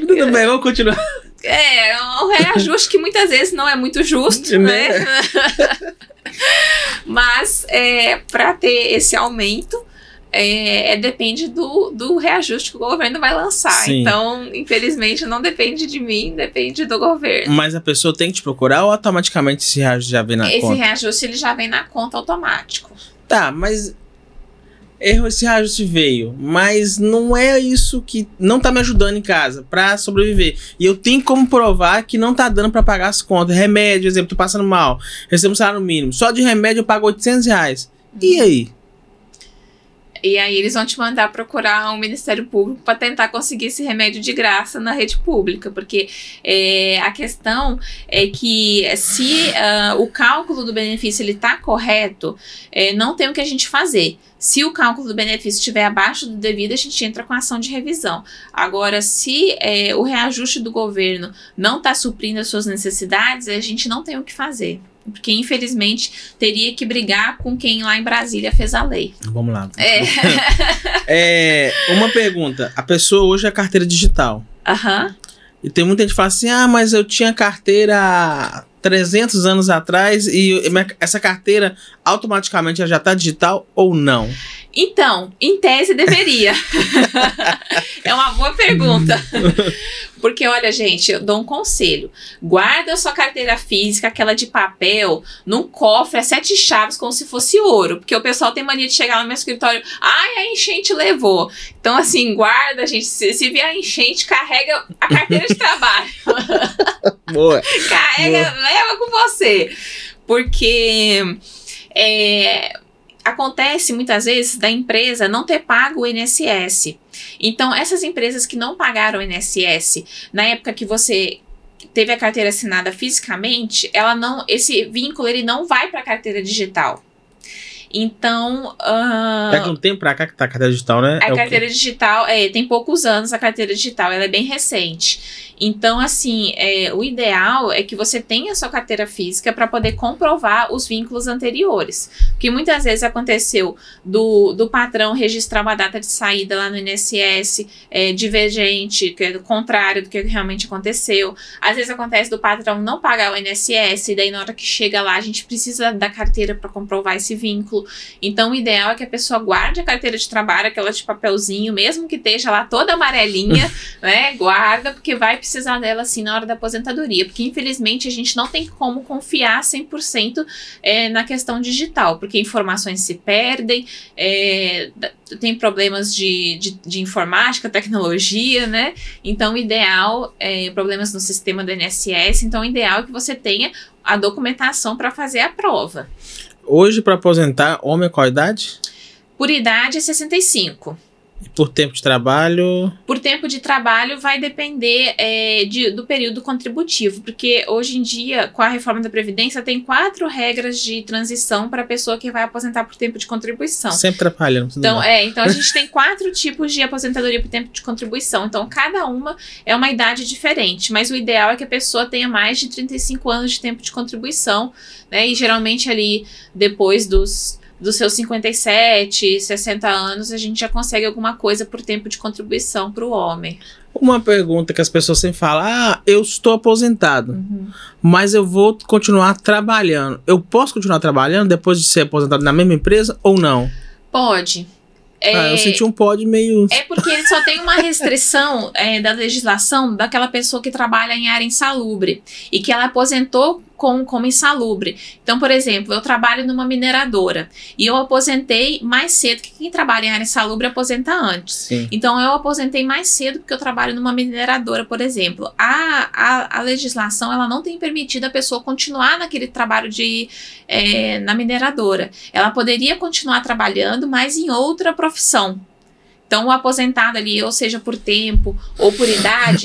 Tudo bem, vamos continuar. Um reajuste que muitas vezes não é muito justo, né? Mas, para ter esse aumento, depende do reajuste que o governo vai lançar. Sim. Então, infelizmente, não depende de mim, depende do governo. Mas a pessoa tem que te procurar ou automaticamente esse reajuste já vem na conta? Esse reajuste ele já vem na conta automático. Tá, mas esse reajuste veio, mas não é isso que não tá me ajudando em casa pra sobreviver. E eu tenho como provar que não tá dando pra pagar as contas. Remédio, exemplo, tô passando mal, recebo um salário mínimo. Só de remédio eu pago R$800. E aí? E aí eles vão te mandar procurar um Ministério Público para tentar conseguir esse remédio de graça na rede pública, porque a questão é que se o cálculo do benefício ele tá correto, não tem o que a gente fazer. Se o cálculo do benefício estiver abaixo do devido, a gente entra com ação de revisão. Agora, se o reajuste do governo não está suprindo as suas necessidades, a gente não tem o que fazer. Porque, infelizmente, teria que brigar com quem lá em Brasília fez a lei. Vamos lá. Uma pergunta. A pessoa hoje é carteira digital. Aham. E tem muita gente que fala assim, mas eu tinha carteira há 300 anos atrás e essa carteira automaticamente já está digital ou não? Então, em tese deveria. É uma boa pergunta. Porque, olha, gente, eu dou um conselho. Guarda a sua carteira física, aquela de papel, num cofre a 7 chaves, como se fosse ouro. Porque o pessoal tem mania de chegar no meu escritório, a enchente levou. Então, assim, guarda, gente. Se vier a enchente, carrega a carteira de trabalho. Boa. Carrega, leva com você. Porque acontece muitas vezes da empresa não ter pago o INSS. Então, essas empresas que não pagaram o INSS, na época que você teve a carteira assinada fisicamente, esse vínculo ele não vai para a carteira digital. Então... Daqui um tempo pra cá que tá a carteira digital, né? A carteira digital, tem poucos anos a carteira digital, ela é bem recente. Então, assim, o ideal é que você tenha a sua carteira física para poder comprovar os vínculos anteriores. Porque muitas vezes aconteceu do patrão registrar uma data de saída lá no INSS divergente, que é do contrário do que realmente aconteceu. Às vezes acontece do patrão não pagar o INSS, e daí na hora que chega lá a gente precisa da carteira para comprovar esse vínculo. Então, o ideal é que a pessoa guarde a carteira de trabalho, aquela de papelzinho, mesmo que esteja lá toda amarelinha, né? Guarda, porque vai precisar dela, assim, na hora da aposentadoria. Porque, infelizmente, a gente não tem como confiar 100% na questão digital, porque informações se perdem, tem problemas de informática, tecnologia, né? Então, o ideal problemas no sistema do INSS. Então, o ideal é que você tenha a documentação para fazer a prova. Hoje, para aposentar, homem, qual a idade? Por idade é 65. E por tempo de trabalho? Por tempo de trabalho vai depender do período contributivo, porque hoje em dia, com a reforma da Previdência, tem 4 regras de transição para a pessoa que vai aposentar por tempo de contribuição. Sempre trabalhando. Então, então a gente tem 4 tipos de aposentadoria por tempo de contribuição. Então, cada uma é uma idade diferente, mas o ideal é que a pessoa tenha mais de 35 anos de tempo de contribuição, né? E geralmente ali, depois dos seus 57, 60 anos, a gente já consegue alguma coisa por tempo de contribuição para o homem. Uma pergunta que as pessoas sempre falam, eu estou aposentado, mas eu vou continuar trabalhando. Eu posso continuar trabalhando depois de ser aposentado na mesma empresa ou não? Pode. Eu senti um pode meio... porque ele só tem uma restrição da legislação daquela pessoa que trabalha em área insalubre e que ela aposentou como insalubre. Então, por exemplo, eu trabalho numa mineradora e eu aposentei mais cedo, que quem trabalha em área insalubre aposenta antes. Sim. Então, eu aposentei mais cedo porque eu trabalho numa mineradora, por exemplo. A legislação, ela não tem permitido a pessoa continuar naquele trabalho na mineradora. Ela poderia continuar trabalhando, mas em outra profissão. Então, o aposentado ali, ou seja, por tempo ou por idade,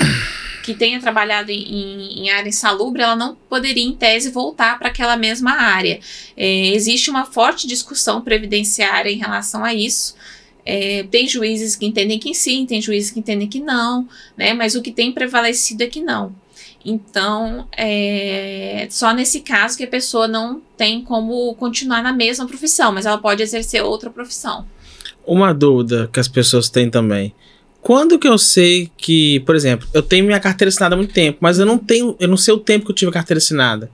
que tenha trabalhado em área insalubre, ela não poderia, em tese, voltar para aquela mesma área. Existe uma forte discussão previdenciária em relação a isso. Tem juízes que entendem que sim, tem juízes que entendem que não, né? Mas o que tem prevalecido é que não. Então, só nesse caso que a pessoa não tem como continuar na mesma profissão, mas ela pode exercer outra profissão. Uma dúvida que as pessoas têm também. Quando que eu sei que, por exemplo, eu tenho minha carteira assinada há muito tempo, mas eu não sei o tempo que eu tive a carteira assinada.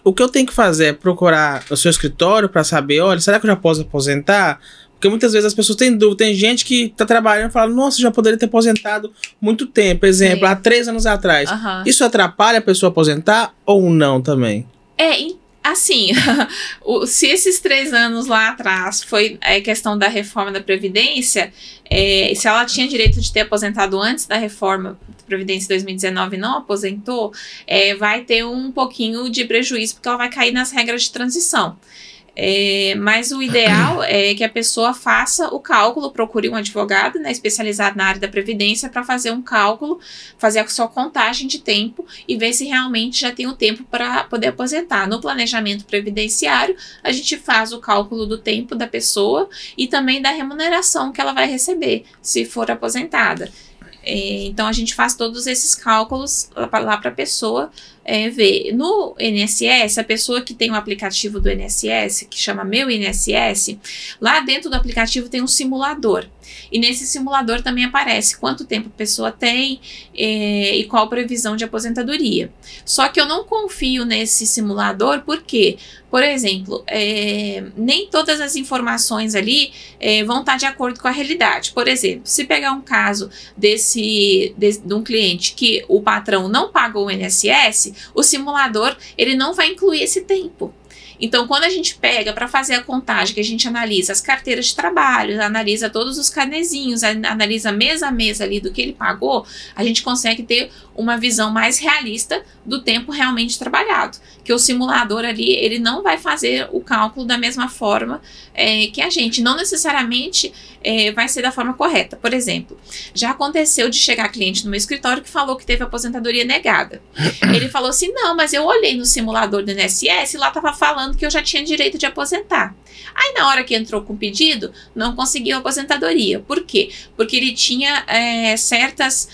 O que eu tenho que fazer é procurar o seu escritório para saber, olha, será que eu já posso aposentar? Porque muitas vezes as pessoas têm dúvida. Tem gente que tá trabalhando e fala, nossa, já poderia ter aposentado muito tempo. Exemplo, há 3 anos atrás. Isso atrapalha a pessoa aposentar ou não também? Assim, se esses 3 anos lá atrás foi a questão da reforma da Previdência, se ela tinha direito de ter aposentado antes da reforma da Previdência de 2019 e não aposentou, vai ter um pouquinho de prejuízo, porque ela vai cair nas regras de transição. Mas o ideal é que a pessoa faça o cálculo, procure um advogado, né, especializado na área da Previdência para fazer um cálculo, fazer a sua contagem de tempo e ver se realmente já tem o tempo para poder aposentar. No planejamento previdenciário, a gente faz o cálculo do tempo da pessoa e também da remuneração que ela vai receber se for aposentada. Então a gente faz todos esses cálculos lá para a pessoa ver. No INSS, a pessoa que tem o aplicativo do INSS, que chama Meu INSS, lá dentro do aplicativo tem um simulador. E nesse simulador também aparece quanto tempo a pessoa tem e qual a previsão de aposentadoria. Só que eu não confio nesse simulador porque, por exemplo, nem todas as informações ali vão estar de acordo com a realidade. Por exemplo, se pegar um caso de um cliente que o patrão não pagou o INSS, o simulador ele não vai incluir esse tempo. Então, quando a gente pega para fazer a contagem, que a gente analisa as carteiras de trabalho, analisa todos os carnezinhos, analisa mês a mês ali do que ele pagou, a gente consegue ter uma visão mais realista do tempo realmente trabalhado. Que o simulador ali, ele não vai fazer o cálculo da mesma forma que a gente. Não necessariamente vai ser da forma correta. Por exemplo, já aconteceu de chegar cliente no meu escritório que falou que teve aposentadoria negada. Ele falou assim, não, mas eu olhei no simulador do INSS e lá estava falando que eu já tinha direito de aposentar. Aí na hora que entrou com o pedido, não conseguiu aposentadoria. Por quê? Porque ele tinha certas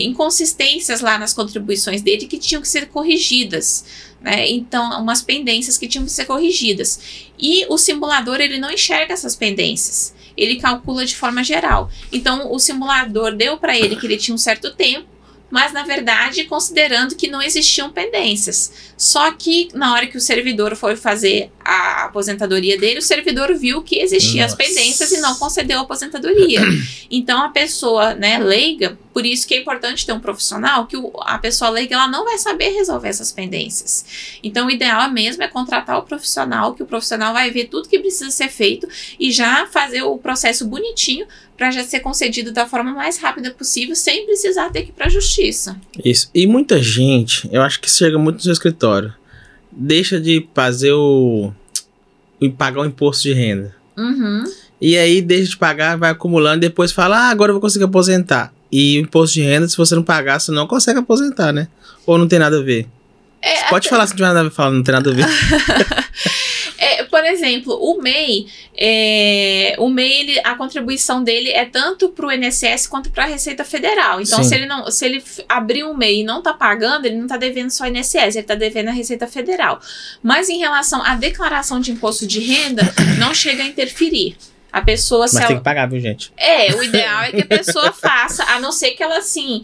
inconsistências lá nas contribuições dele que tinham que ser corrigidas, né? Então, umas pendências que tinham que ser corrigidas. E o simulador, ele não enxerga essas pendências. Ele calcula de forma geral. Então, o simulador deu para ele que ele tinha um certo tempo, mas na verdade considerando que não existiam pendências. Só que na hora que o servidor foi fazer a aposentadoria dele, o servidor viu que existiam as pendências e não concedeu a aposentadoria. Então a pessoa, né, leiga, por isso que é importante ter um profissional, que a pessoa leiga ela não vai saber resolver essas pendências. Então o ideal mesmo é contratar o profissional, que o profissional vai ver tudo que precisa ser feito e já fazer o processo bonitinho para já ser concedido da forma mais rápida possível, sem precisar ter que ir para a justiça. Isso. E muita gente, eu acho que chega muito no seu escritório, deixa de fazer pagar o imposto de renda. Uhum. E aí deixa de pagar, vai acumulando, depois fala, agora eu vou conseguir aposentar. E o imposto de renda, se você não pagar, você não consegue aposentar, né? Ou não tem nada a ver? Pode falar se não tiver nada a ver, fala, não tem nada a ver. Por exemplo, o MEI, a contribuição dele é tanto para o INSS quanto para a Receita Federal. Então, se ele abrir um MEI e não está pagando, ele não está devendo só INSS, ele está devendo a Receita Federal. Mas em relação à declaração de imposto de renda, não chega a interferir. A pessoa, mas tem que pagar, viu, gente? O ideal é que a pessoa faça, a não ser que ela, assim,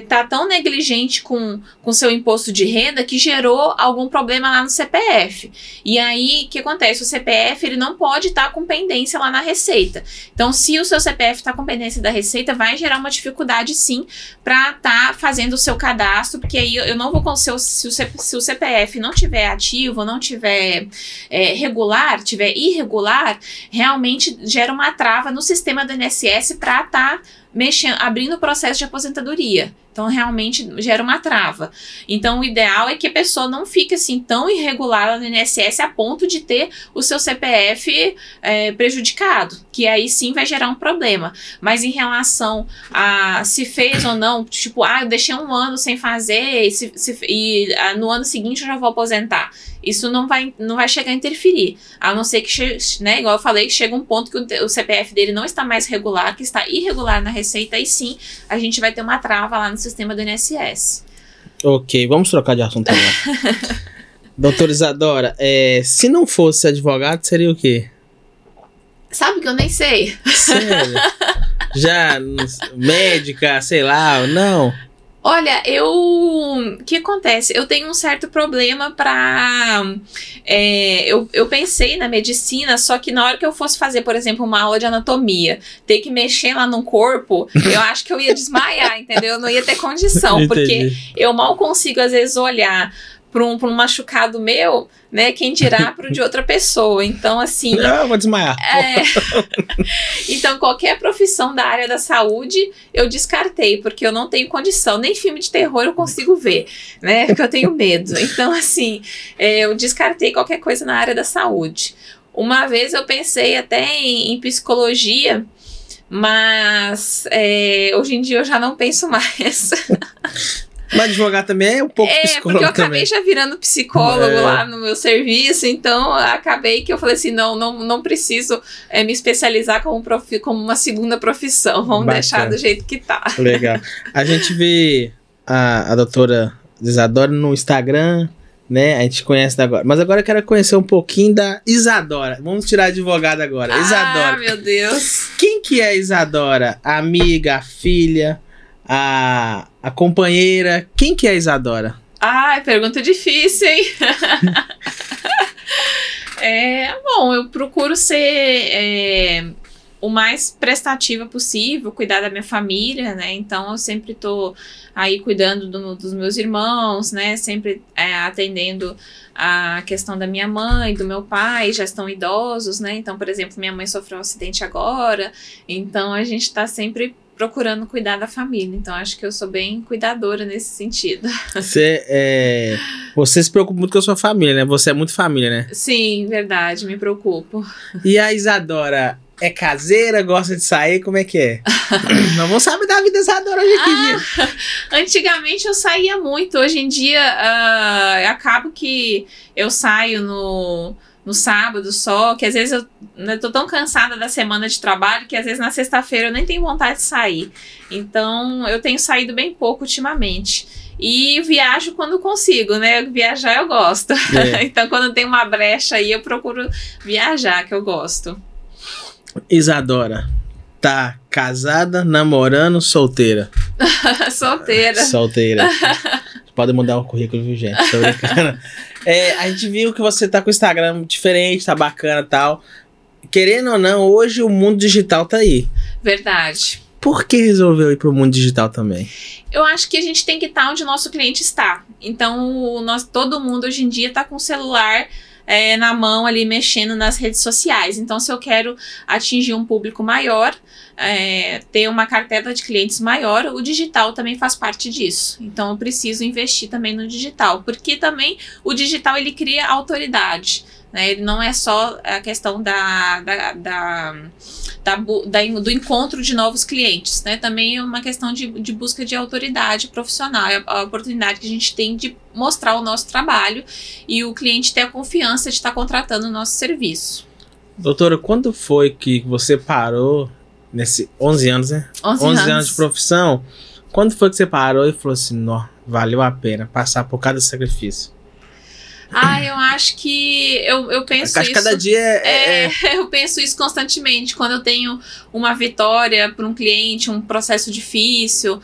tá tão negligente com seu imposto de renda que gerou algum problema lá no CPF. E aí, o que acontece? O CPF, ele não pode estar com pendência lá na Receita. Então, se o seu CPF tá com pendência da Receita, vai gerar uma dificuldade, sim, para tá fazendo o seu cadastro, porque aí eu não vou, se o CPF não tiver ativo, não tiver regular, tiver irregular, realmente gera uma trava no sistema do INSS para estar abrindo o processo de aposentadoria. Então, realmente gera uma trava. Então, o ideal é que a pessoa não fique assim tão irregular no INSS a ponto de ter o seu CPF prejudicado, que aí sim vai gerar um problema. Mas em relação a se fez ou não, tipo, eu deixei um ano sem fazer e no ano seguinte eu já vou aposentar. Isso não vai chegar a interferir. A não ser que, né, igual eu falei, que chega um ponto que o CPF dele não está mais regular, que está irregular na Receita, e sim, a gente vai ter uma trava lá no sistema do INSS. Ok, vamos trocar de assunto agora. Doutora Isadora, se não fosse advogado, seria o quê? Sabe que eu nem sei. Sério? Já médica, sei lá, não? Olha, o que acontece? Eu tenho um certo problema para... eu pensei na medicina, só que na hora que eu fosse fazer, por exemplo, uma aula de anatomia, ter que mexer lá no corpo, eu acho que eu ia desmaiar, entendeu? Eu não ia ter condição, Entendi. Porque eu mal consigo, às vezes, olhar para um machucado meu, né, quem dirá para o de outra pessoa. Então, assim... Não, eu vou desmaiar. Então, qualquer profissão da área da saúde, eu descartei, porque eu não tenho condição. Nem filme de terror eu consigo ver, né, porque eu tenho medo. Então, assim, eu descartei qualquer coisa na área da saúde. Uma vez eu pensei até em psicologia, mas hoje em dia eu já não penso mais. Mas advogar também é um pouco psicólogo porque eu acabei já virando psicólogo lá no meu serviço, então acabei que eu falei assim, não preciso me especializar como uma segunda profissão, vamos Bacana. deixar do jeito que tá. Legal. A gente vê a doutora Isadora no Instagram, né? A gente conhece da agora. Mas agora eu quero conhecer um pouquinho da Isadora. Vamos tirar a advogada agora. Isadora. Meu Deus. Quem que é a Isadora? A amiga, a filha, a companheira? Quem que é a Isadora? Pergunta difícil, hein? Bom, eu procuro ser o mais prestativa possível, cuidar da minha família, né? Então, eu sempre tô aí cuidando dos meus irmãos, né? Sempre atendendo a questão da minha mãe, do meu pai, já estão idosos, né? Então, por exemplo, minha mãe sofreu um acidente agora, então a gente tá sempre procurando cuidar da família. Então, acho que eu sou bem cuidadora nesse sentido. Você se preocupa muito com a sua família, né? Você é muito família, né? Sim, verdade, me preocupo. E a Isadora é caseira, gosta de sair, como é que é? Não vou saber da vida da Isadora hoje aqui. Antigamente eu saía muito, hoje em dia acabo que eu saio no sábado só, que às vezes eu tô tão cansada da semana de trabalho que às vezes na sexta-feira eu nem tenho vontade de sair. Então eu tenho saído bem pouco ultimamente. E viajo quando consigo, né? Viajar eu gosto. Então quando tem uma brecha aí eu procuro viajar, que eu gosto. Isadora, tá casada, namorando, solteira? Solteira. Pode mudar o currículo, viu, gente? Tô brincando. A gente viu que você tá com o Instagram diferente, tá bacana e tal. Querendo ou não, hoje o mundo digital tá aí. Verdade. Por que resolveu ir pro mundo digital também? Eu acho que a gente tem que estar onde o nosso cliente está. Então, todo mundo hoje em dia tá com o celular na mão ali, mexendo nas redes sociais. Então, se eu quero atingir um público maior, ter uma cartela de clientes maior, o digital também faz parte disso. Então, eu preciso investir também no digital, porque também o digital ele cria autoridade, né? Ele não é só a questão do encontro de novos clientes, né? Também é uma questão de busca de autoridade profissional, é a oportunidade que a gente tem de mostrar o nosso trabalho e o cliente ter a confiança de estar contratando o nosso serviço. Doutora, quando foi que você parou nesse 11 anos, né? 11 anos de profissão. Quando foi que você parou e falou assim, não, valeu a pena passar por cada sacrifício? Eu acho que eu penso isso. Cada dia eu penso isso constantemente. Quando eu tenho uma vitória para um cliente, um processo difícil,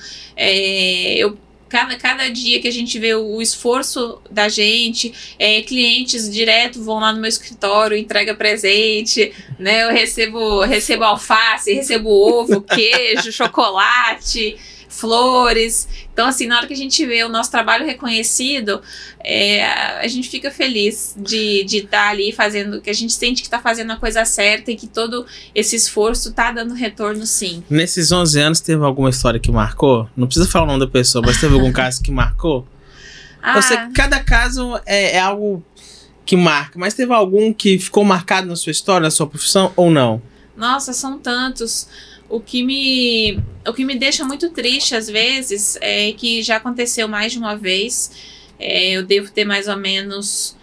cada dia que a gente vê o esforço da gente, clientes direto vão lá no meu escritório, entrega presente, né? Eu recebo alface, recebo ovo, queijo, chocolate, flores. Então, assim, na hora que a gente vê o nosso trabalho reconhecido, a gente fica feliz de estar ali fazendo, que a gente sente que está fazendo a coisa certa e que todo esse esforço está dando retorno, sim. Nesses 11 anos, teve alguma história que marcou? Não precisa falar o nome da pessoa, mas teve algum caso que marcou? Eu sei que cada caso é algo que marca, mas teve algum que ficou marcado na sua história, na sua profissão, ou não? Nossa, são tantos. O que me deixa muito triste, às vezes, é que já aconteceu mais de uma vez. Eu devo ter mais ou menos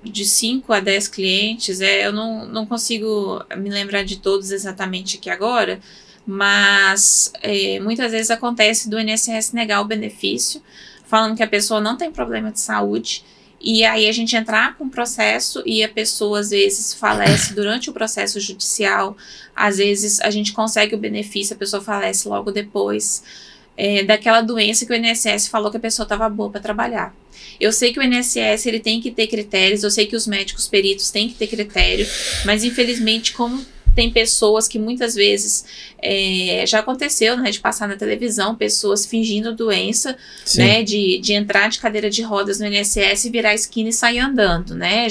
de 5 a 10 clientes. Eu não consigo me lembrar de todos exatamente aqui agora, mas muitas vezes acontece do INSS negar o benefício, falando que a pessoa não tem problema de saúde, e aí a gente entrar com o processo e a pessoa às vezes falece durante o processo judicial, às vezes a gente consegue o benefício, a pessoa falece logo depois daquela doença que o INSS falou que a pessoa estava boa para trabalhar. Eu sei que o INSS ele tem que ter critérios, eu sei que os médicos peritos têm que ter critério, mas infelizmente como tem pessoas que muitas vezes, já aconteceu, né, de passar na televisão, pessoas fingindo doença, né, de entrar de cadeira de rodas no INSS, virar a esquina e sair andando, né,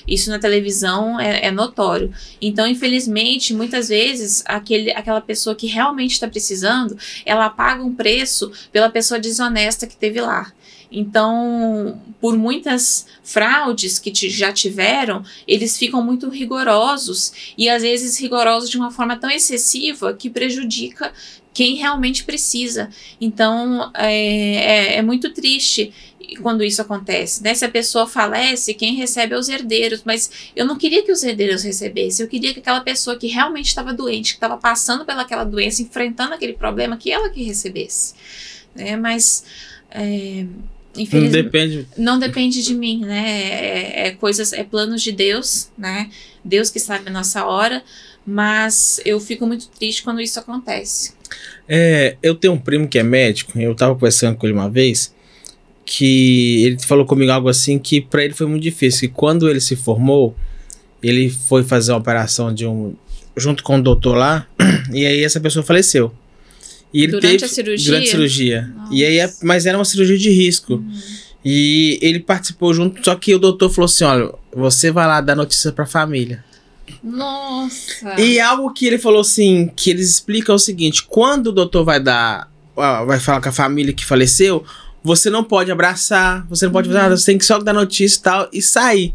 isso na televisão é notório. Então, infelizmente, muitas vezes, aquela pessoa que realmente está precisando, ela paga um preço pela pessoa desonesta que teve lá. Então, por muitas fraudes que já tiveram, eles ficam muito rigorosos e às vezes rigorosos de uma forma tão excessiva que prejudica quem realmente precisa. Então, é muito triste quando isso acontece, né? Se a pessoa falece, quem recebe é os herdeiros, mas eu não queria que os herdeiros recebessem, eu queria que aquela pessoa que realmente estava doente, que estava passando pelaquela doença, enfrentando aquele problema, que ela que recebesse, né? Mas infelizmente, não depende de mim, né? É planos de Deus, né? Deus que sabe a nossa hora, mas eu fico muito triste quando isso acontece. Eu tenho um primo que é médico, eu tava conversando com ele uma vez, que ele falou comigo algo assim, que pra ele foi muito difícil, que quando ele se formou, ele foi fazer uma operação junto com o doutor lá, e aí essa pessoa faleceu. E ele durante a cirurgia? Durante a cirurgia. E aí, mas era uma cirurgia de risco. E ele participou junto, só que o doutor falou assim, olha, você vai lá dar notícia pra família. Nossa! E algo que ele falou assim, que eles explicam é o seguinte, quando o doutor vai falar com a família que faleceu, você não pode abraçar, você não pode fazer nada, você tem que só dar notícia e tal, e sair.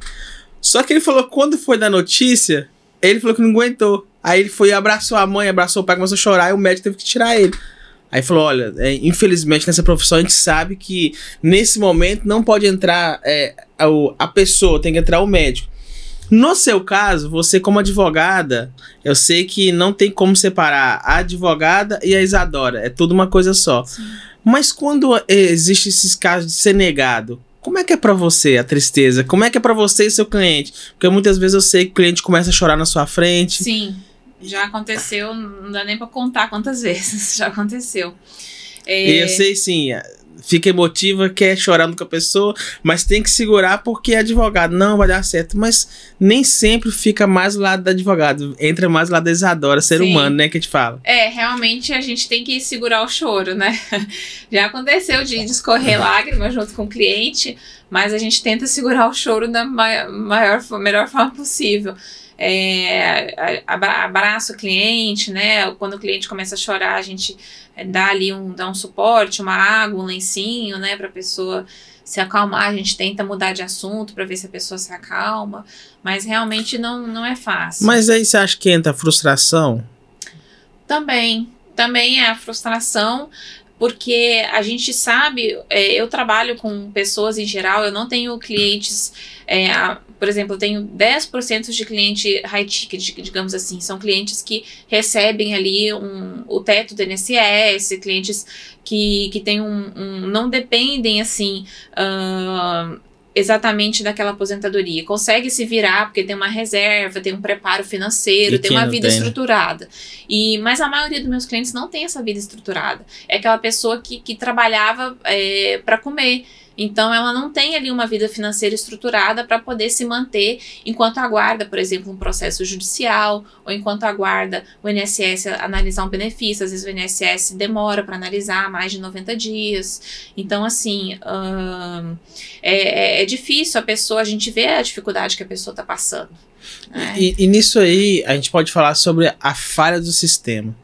Só que ele falou, quando foi dar notícia, ele falou que não aguentou. Aí ele foi e abraçou a mãe, abraçou o pai, começou a chorar, e o médico teve que tirar ele. Aí falou, olha, infelizmente nessa profissão a gente sabe que nesse momento não pode entrar a pessoa, tem que entrar o médico. No seu caso, você como advogada, eu sei que não tem como separar a advogada e a Isadora, é tudo uma coisa só. Sim. Mas quando existe esses casos de ser negado, como é que é pra você a tristeza? Como é que é pra você e seu cliente? Porque muitas vezes eu sei que o cliente começa a chorar na sua frente. Sim, já aconteceu, não dá nem pra contar quantas vezes já aconteceu. E eu sei sim, fica emotiva, quer chorando com a pessoa, mas tem que segurar porque é advogado, não vai dar certo. Mas nem sempre fica mais do lado do advogado, entra mais do lado da Isadora, ser humano, né, que a gente fala. Realmente a gente tem que segurar o choro, né? Já aconteceu de escorrer lágrimas junto com o cliente, mas a gente tenta segurar o choro da melhor forma possível. Abraça o cliente, né? Quando o cliente começa a chorar, a gente dá um suporte, uma água, um lencinho, né, pra pessoa se acalmar. A gente tenta mudar de assunto pra ver se a pessoa se acalma, mas realmente não é fácil. Mas aí você acha que entra a frustração? Também é a frustração, porque a gente sabe, eu trabalho com pessoas em geral, eu não tenho clientes, por exemplo, eu tenho 10% de cliente high ticket, digamos assim, são clientes que recebem ali o teto do INSS, clientes que têm não dependem assim, exatamente daquela aposentadoria, consegue se virar porque tem uma reserva, tem um preparo financeiro, tem uma vida estruturada. Mas a maioria dos meus clientes não tem essa vida estruturada. É aquela pessoa que trabalhava para comer. Então, ela não tem ali uma vida financeira estruturada para poder se manter enquanto aguarda, por exemplo, um processo judicial, ou enquanto aguarda o INSS analisar um benefício. Às vezes o INSS demora para analisar mais de 90 dias. Então, assim, é difícil a gente vê a dificuldade que a pessoa está passando. E nisso aí, a gente pode falar sobre a falha do sistema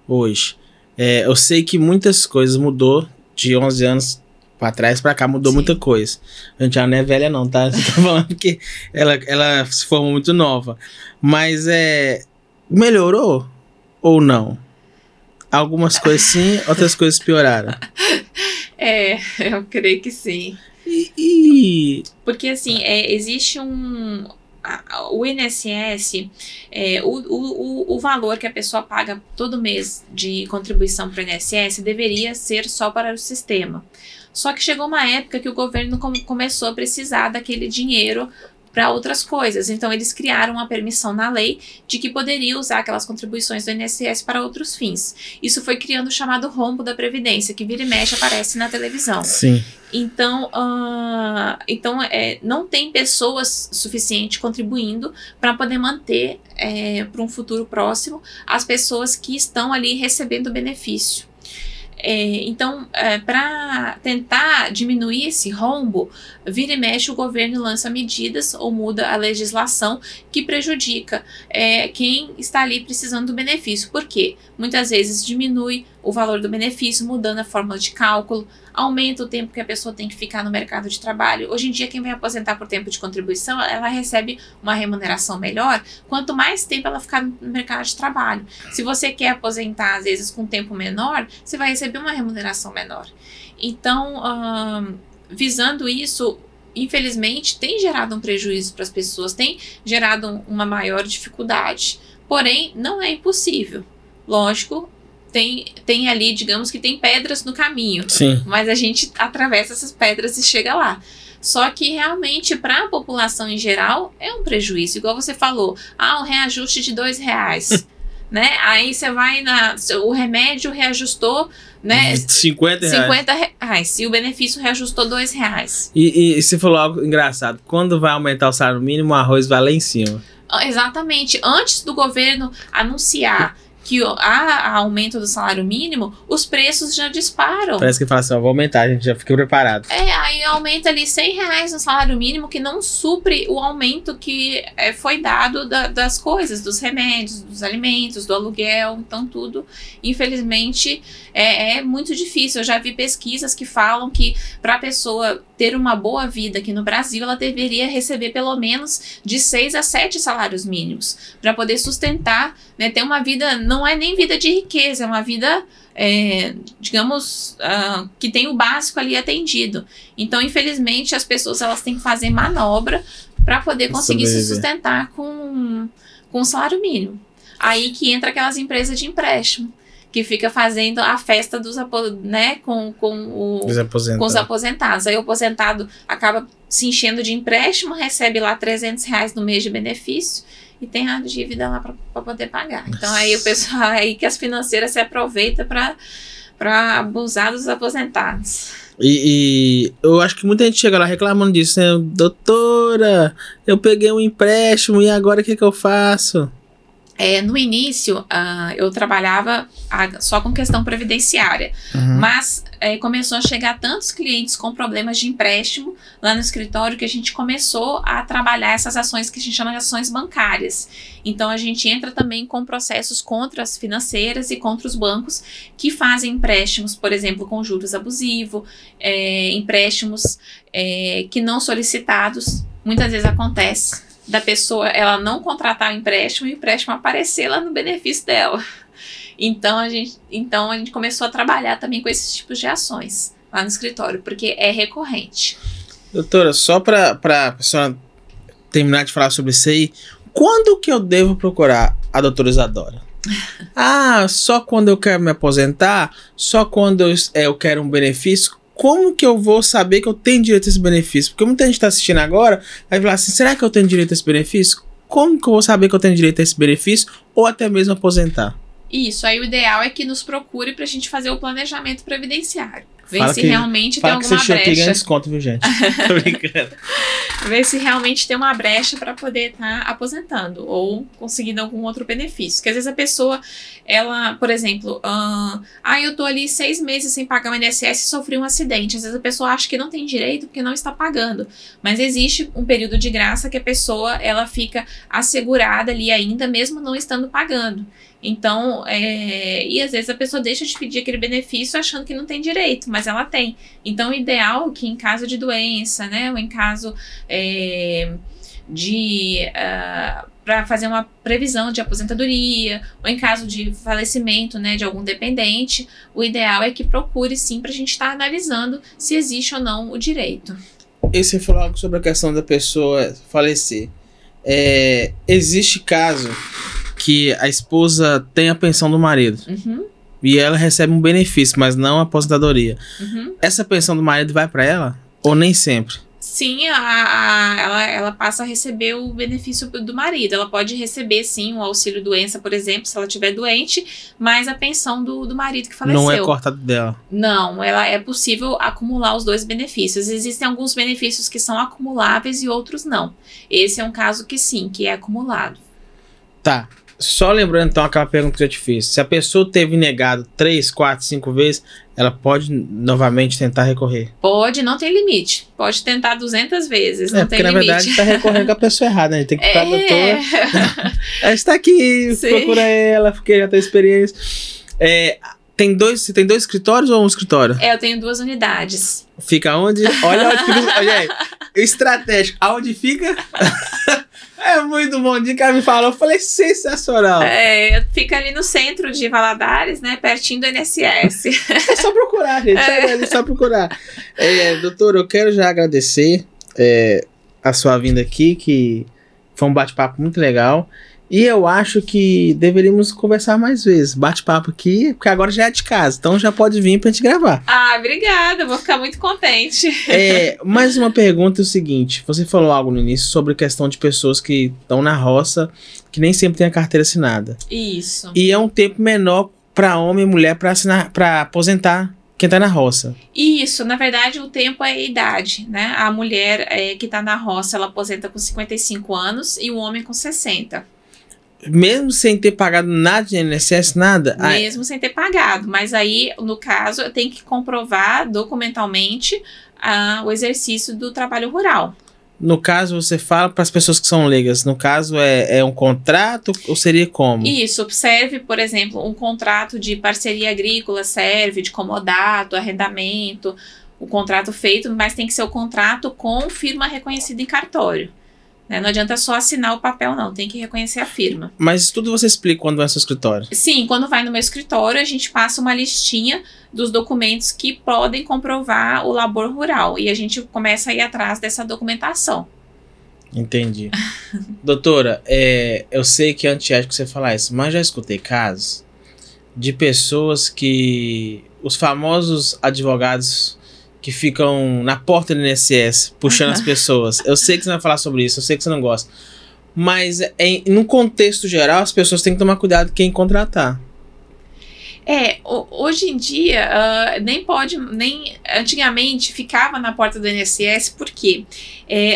hoje. Eu sei que muitas coisas mudou de 11 anos pra trás pra cá, mudou muita coisa. A gente já não é velha não, tá? Você tá falando que ela se formou muito nova. Mas melhorou ou não? Algumas coisas sim, outras coisas pioraram. Eu creio que sim. Porque assim, existe o INSS, o valor que a pessoa paga todo mês de contribuição para o INSS deveria ser só para o sistema. Só que chegou uma época que o governo começou a precisar daquele dinheiro para outras coisas. Então, eles criaram uma permissão na lei de que poderia usar aquelas contribuições do INSS para outros fins. Isso foi criando o chamado rombo da Previdência, que vira e mexe aparece na televisão. Sim. Então, não tem pessoas suficientes contribuindo para poder manter para um futuro próximo as pessoas que estão ali recebendo benefício. Então, para tentar diminuir esse rombo, vira e mexe o governo lança medidas ou muda a legislação que prejudica quem está ali precisando do benefício. Por quê? Muitas vezes diminui o valor do benefício, mudando a fórmula de cálculo, aumenta o tempo que a pessoa tem que ficar no mercado de trabalho. Hoje em dia, quem vai aposentar por tempo de contribuição, ela recebe uma remuneração melhor quanto mais tempo ela ficar no mercado de trabalho. Se você quer aposentar, às vezes, com tempo menor, você vai receber uma remuneração menor. Então, visando isso, infelizmente, tem gerado um prejuízo para as pessoas, tem gerado uma maior dificuldade. Porém, não é impossível. Lógico, tem ali, digamos que tem pedras no caminho. Sim. Mas a gente atravessa essas pedras e chega lá. Só que realmente para a população em geral é um prejuízo. Igual você falou, um reajuste de R$2, né? Aí você vai o remédio reajustou, né? R$50 e o benefício reajustou R$2. E você falou algo engraçado. Quando vai aumentar o salário mínimo, o arroz vai lá em cima. Exatamente. Antes do governo anunciar que há aumento do salário mínimo, os preços já disparam. Parece que fala assim, vou aumentar, a gente já fica preparado. Aí aumenta ali R$100 no salário mínimo, que não supre o aumento que foi dado das coisas, dos remédios, dos alimentos, do aluguel. Então tudo, infelizmente, é muito difícil. Eu já vi pesquisas que falam que para a pessoa ter uma boa vida aqui no Brasil, ela deveria receber pelo menos de 6 a 7 salários mínimos, para poder sustentar, né, ter uma vida, não é nem vida de riqueza, é uma vida, digamos, que tem o básico ali atendido. Então, infelizmente, as pessoas elas têm que fazer manobra para poder conseguir se sustentar com o salário mínimo. Aí que entra aquelas empresas de empréstimo, que fica fazendo a festa dos com os aposentados. Aí o aposentado acaba se enchendo de empréstimo, recebe lá R$300 no mês de benefício e tem a dívida lá para poder pagar. Então aí o pessoal, aí que as financeiras se aproveitam para abusar dos aposentados. E eu acho que muita gente chega lá reclamando disso, né? Doutora, eu peguei um empréstimo e agora o que eu faço? No início, eu trabalhava só com questão previdenciária, mas começou a chegar tantos clientes com problemas de empréstimo lá no escritório que a gente começou a trabalhar essas ações que a gente chama de ações bancárias. Então, a gente entra também com processos contra as financeiras e contra os bancos que fazem empréstimos, por exemplo, com juros abusivos, empréstimos que não solicitados. Muitas vezes acontece da pessoa ela não contratar o empréstimo e o empréstimo aparecer lá no benefício dela. Então a gente começou a trabalhar também com esses tipos de ações lá no escritório, porque é recorrente. Doutora, só para a pessoa terminar de falar sobre isso aí, quando que eu devo procurar a doutora Isadora? Só quando eu quero me aposentar? Só quando eu quero um benefício? Como que eu vou saber que eu tenho direito a esse benefício? Porque muita gente está assistindo agora, vai falar assim, será que eu tenho direito a esse benefício? Como que eu vou saber que eu tenho direito a esse benefício? Ou até mesmo aposentar? Isso, aí o ideal é que nos procure para a gente fazer o planejamento previdenciário. Ver se realmente tem alguma brecha. Fala que você chegou aqui e ganha desconto, viu, gente? Tô brincando. Ver se realmente tem uma brecha para poder estar aposentando ou conseguindo algum outro benefício. Porque às vezes a pessoa, ela, por exemplo, eu tô ali 6 meses sem pagar o INSS e sofri um acidente. Às vezes a pessoa acha que não tem direito porque não está pagando. Mas existe um período de graça que a pessoa, ela fica assegurada ali ainda, mesmo não estando pagando. Então, e às vezes a pessoa deixa de pedir aquele benefício achando que não tem direito, mas ela tem. Então, o ideal é que em caso de doença, né, ou em caso para fazer uma previsão de aposentadoria, ou em caso de falecimento, né, de algum dependente, o ideal é que procure sim para a gente estar analisando se existe ou não o direito. E você falou algo sobre a questão da pessoa falecer. Existe caso que a esposa tem a pensão do marido. Uhum. E ela recebe um benefício, mas não a aposentadoria. Uhum. Essa pensão do marido vai para ela? Ou nem sempre? Sim, ela passa a receber o benefício do marido. Ela pode receber, sim, um auxílio-doença, por exemplo, se ela estiver doente, mas a pensão do marido que faleceu. Não é cortado dela? Não, é possível acumular os dois benefícios. Existem alguns benefícios que são acumuláveis e outros não. Esse é um caso que sim, que é acumulado. Tá. Só lembrando, então, aquela pergunta que eu te fiz. Se a pessoa teve negado 3, 4, 5 vezes, ela pode novamente tentar recorrer? Pode, não tem limite. Pode tentar 200 vezes, não tem limite. Porque, na verdade, tá recorrendo com a pessoa errada, né? Tem que ficar doutora. A gente tá aqui, sim. Procura ela, porque já tem experiência. Você tem 2 escritórios ou um escritório? Eu tenho 2 unidades. Fica onde? Olha onde fica. Olha aí. Estratégico. Aonde fica? É muito bom. De que ela me falou, eu falei, sensacional. Fica ali no centro de Valadares, né? Pertinho do INSS. É só procurar, gente. É só procurar. Doutora, eu quero já agradecer a sua vinda aqui, que foi um bate-papo muito legal. E eu acho que deveríamos conversar mais vezes. Bate-papo aqui, porque agora já é de casa. Então já pode vir pra gente gravar. Obrigada. Vou ficar muito contente. Mais uma pergunta é o seguinte. Você falou algo no início sobre a questão de pessoas que estão na roça, que nem sempre tem a carteira assinada. Isso. E é um tempo menor para homem e mulher para aposentar quem tá na roça. Isso, na verdade o tempo é a idade, né? A mulher que tá na roça, ela aposenta com 55 anos e o homem com 60. Mesmo sem ter pagado nada de INSS, nada? Mesmo sem ter pagado, mas aí, no caso, eu tenho que comprovar documentalmente o exercício do trabalho rural. No caso, você fala para as pessoas que são leigas, no caso é um contrato ou seria como? Isso, serve, por exemplo, um contrato de parceria agrícola, serve de comodato, arrendamento, o contrato feito, mas tem que ser o contrato com firma reconhecida em cartório. Não adianta só assinar o papel, não. Tem que reconhecer a firma. Mas isso tudo você explica quando vai no seu escritório? Sim, quando vai no meu escritório, a gente passa uma listinha dos documentos que podem comprovar o labor rural. E a gente começa a ir atrás dessa documentação. Entendi. Doutora, eu sei que é antiético você falar isso, mas já escutei casos de pessoas que... Os famosos advogados... que ficam na porta do INSS, puxando as pessoas. Eu sei que você vai falar sobre isso, eu sei que você não gosta. Mas, no contexto geral, as pessoas têm que tomar cuidado quem contratar. Hoje em dia, nem antigamente ficava na porta do INSS, por quê?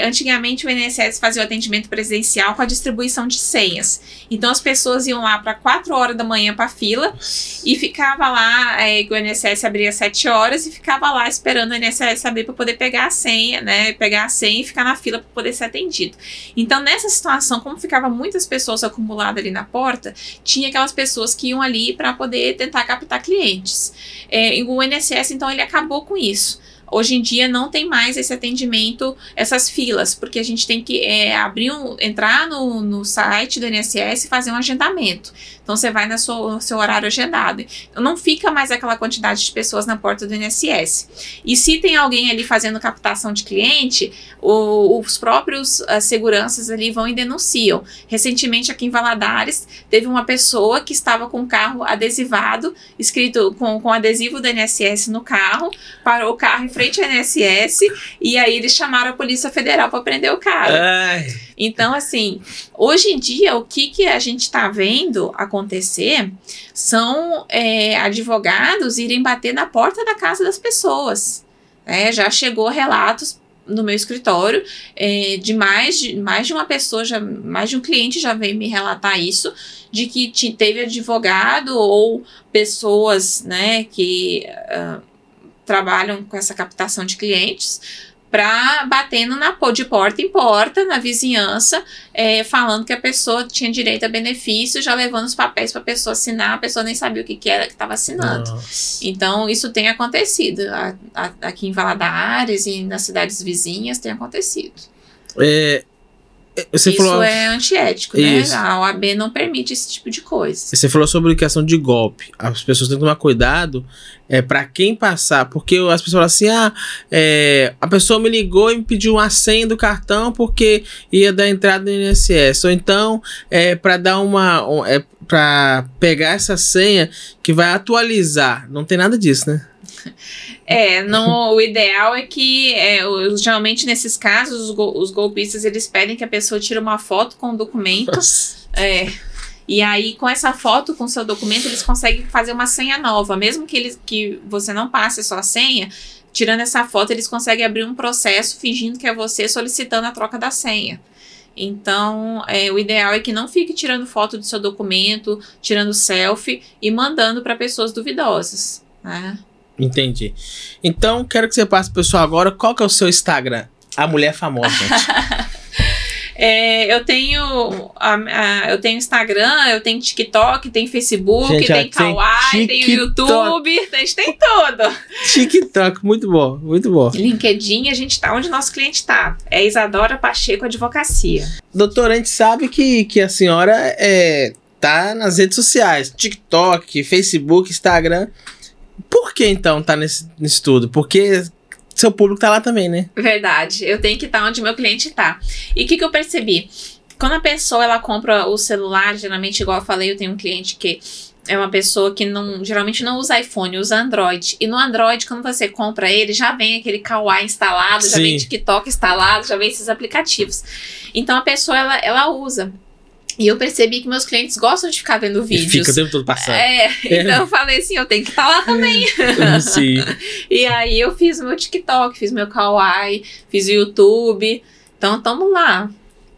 Antigamente o INSS fazia o atendimento presencial com a distribuição de senhas. Então as pessoas iam lá para 4 horas da manhã para fila e ficava lá, o INSS abria às 7 horas e ficava lá esperando o INSS abrir para poder pegar a senha, né? Pegar a senha e ficar na fila para poder ser atendido. Então nessa situação, como ficava muitas pessoas acumuladas ali na porta, tinha aquelas pessoas que iam ali para poder tentar captar clientes. O INSS, então, ele acabou com isso. Hoje em dia não tem mais esse atendimento, essas filas, porque a gente tem que entrar no site do INSS e fazer um agendamento. Então você vai no seu horário agendado. Então não fica mais aquela quantidade de pessoas na porta do INSS. E se tem alguém ali fazendo captação de cliente, os próprios seguranças ali vão e denunciam. Recentemente aqui em Valadares teve uma pessoa que estava com o carro adesivado, escrito com adesivo do INSS no carro, parou o carro em frente frente ao INSS e aí eles chamaram a Polícia Federal para prender o cara. Ai. Então, assim, hoje em dia, o que a gente está vendo acontecer são advogados irem bater na porta da casa das pessoas. Já chegou relatos no meu escritório de mais de uma pessoa, mais de um cliente já veio me relatar isso, de que teve advogado ou pessoas, né, que trabalham com essa captação de clientes, batendo de porta em porta na vizinhança, falando que a pessoa tinha direito a benefício, já levando os papéis para a pessoa assinar, a pessoa nem sabia o que era que estava assinando. Nossa. Então, isso tem acontecido. Aqui em Valadares e nas cidades vizinhas tem acontecido. Você isso falou... é antiético, isso, né? A OAB não permite esse tipo de coisa. Você falou sobre questão de golpe. As pessoas têm que tomar cuidado para quem passar. Porque as pessoas falam assim, a pessoa me ligou e me pediu uma senha do cartão porque ia dar entrada no INSS. Ou então, para dar para pegar essa senha que vai atualizar. Não tem nada disso, né? O ideal é que, geralmente nesses casos, os golpistas, eles pedem que a pessoa tire uma foto com o documento. E aí, com essa foto, com o seu documento, eles conseguem fazer uma senha nova. Mesmo que você não passe a sua senha, tirando essa foto, eles conseguem abrir um processo fingindo que é você solicitando a troca da senha. Então, o ideal é que não fique tirando foto do seu documento, tirando selfie e mandando para pessoas duvidosas, né? Entendi. Então, quero que você passe pro pessoal agora. Qual que é o seu Instagram? A mulher famosa, gente. Eu tenho Instagram, eu tenho TikTok, tem Facebook, gente, tem Kawaii, tem YouTube, a gente tem tudo. TikTok, muito bom, muito bom. LinkedIn, a gente tá onde nosso cliente tá. É Isadora Pacheco Advocacia. Doutora, a gente sabe que a senhora tá nas redes sociais, TikTok, Facebook, Instagram. Por que então tá nesse tudo? Porque seu público tá lá também, né? Verdade, eu tenho que estar onde meu cliente tá. E o que eu percebi? Quando a pessoa ela compra o celular, geralmente, igual eu falei, eu tenho um cliente que é uma pessoa que geralmente não usa iPhone, usa Android. E no Android, quando você compra ele, já vem aquele Kawaii instalado, Sim. já vem TikTok instalado, já vem esses aplicativos. Então a pessoa, ela usa. E eu percebi que meus clientes gostam de ficar vendo vídeos. Fica o tempo todo passando. Então eu falei assim, eu tenho que estar lá também. Sim. E aí eu fiz o meu TikTok, fiz meu Kawaii, fiz o YouTube. Então tamo lá.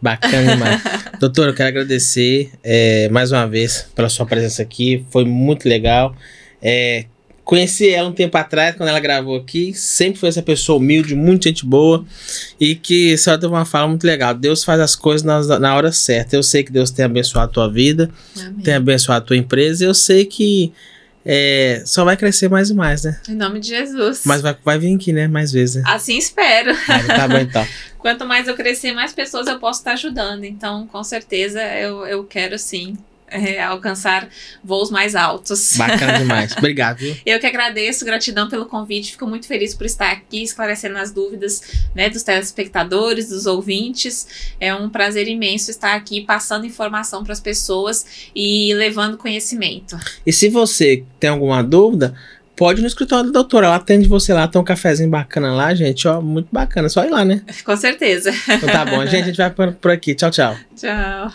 Bacana demais. Doutora, eu quero agradecer mais uma vez pela sua presença aqui. Foi muito legal. Conheci ela um tempo atrás, quando ela gravou aqui. Sempre foi essa pessoa humilde, muita gente boa. E que a senhora teve uma fala muito legal. Deus faz as coisas na hora certa. Eu sei que Deus tem abençoado a tua vida. Amém. Tem abençoado a tua empresa. Eu sei que só vai crescer mais e mais, né? Em nome de Jesus. Mas vai vir aqui, né? Mais vezes, né? Assim espero. Tá bom, então. Quanto mais eu crescer, mais pessoas eu posso estar ajudando. Então, com certeza, eu quero sim alcançar voos mais altos. Bacana demais. Obrigado, viu? Eu que agradeço, gratidão pelo convite. Fico muito feliz por estar aqui, esclarecendo as dúvidas, né, dos telespectadores, dos ouvintes. É um prazer imenso estar aqui, passando informação para as pessoas e levando conhecimento. E se você tem alguma dúvida, pode ir no escritório da doutora. Ela atende você lá, tem um cafezinho bacana lá, gente. Ó, muito bacana. Só ir lá, né? Com certeza. Então tá bom. Gente, a gente vai por aqui. Tchau, tchau. Tchau.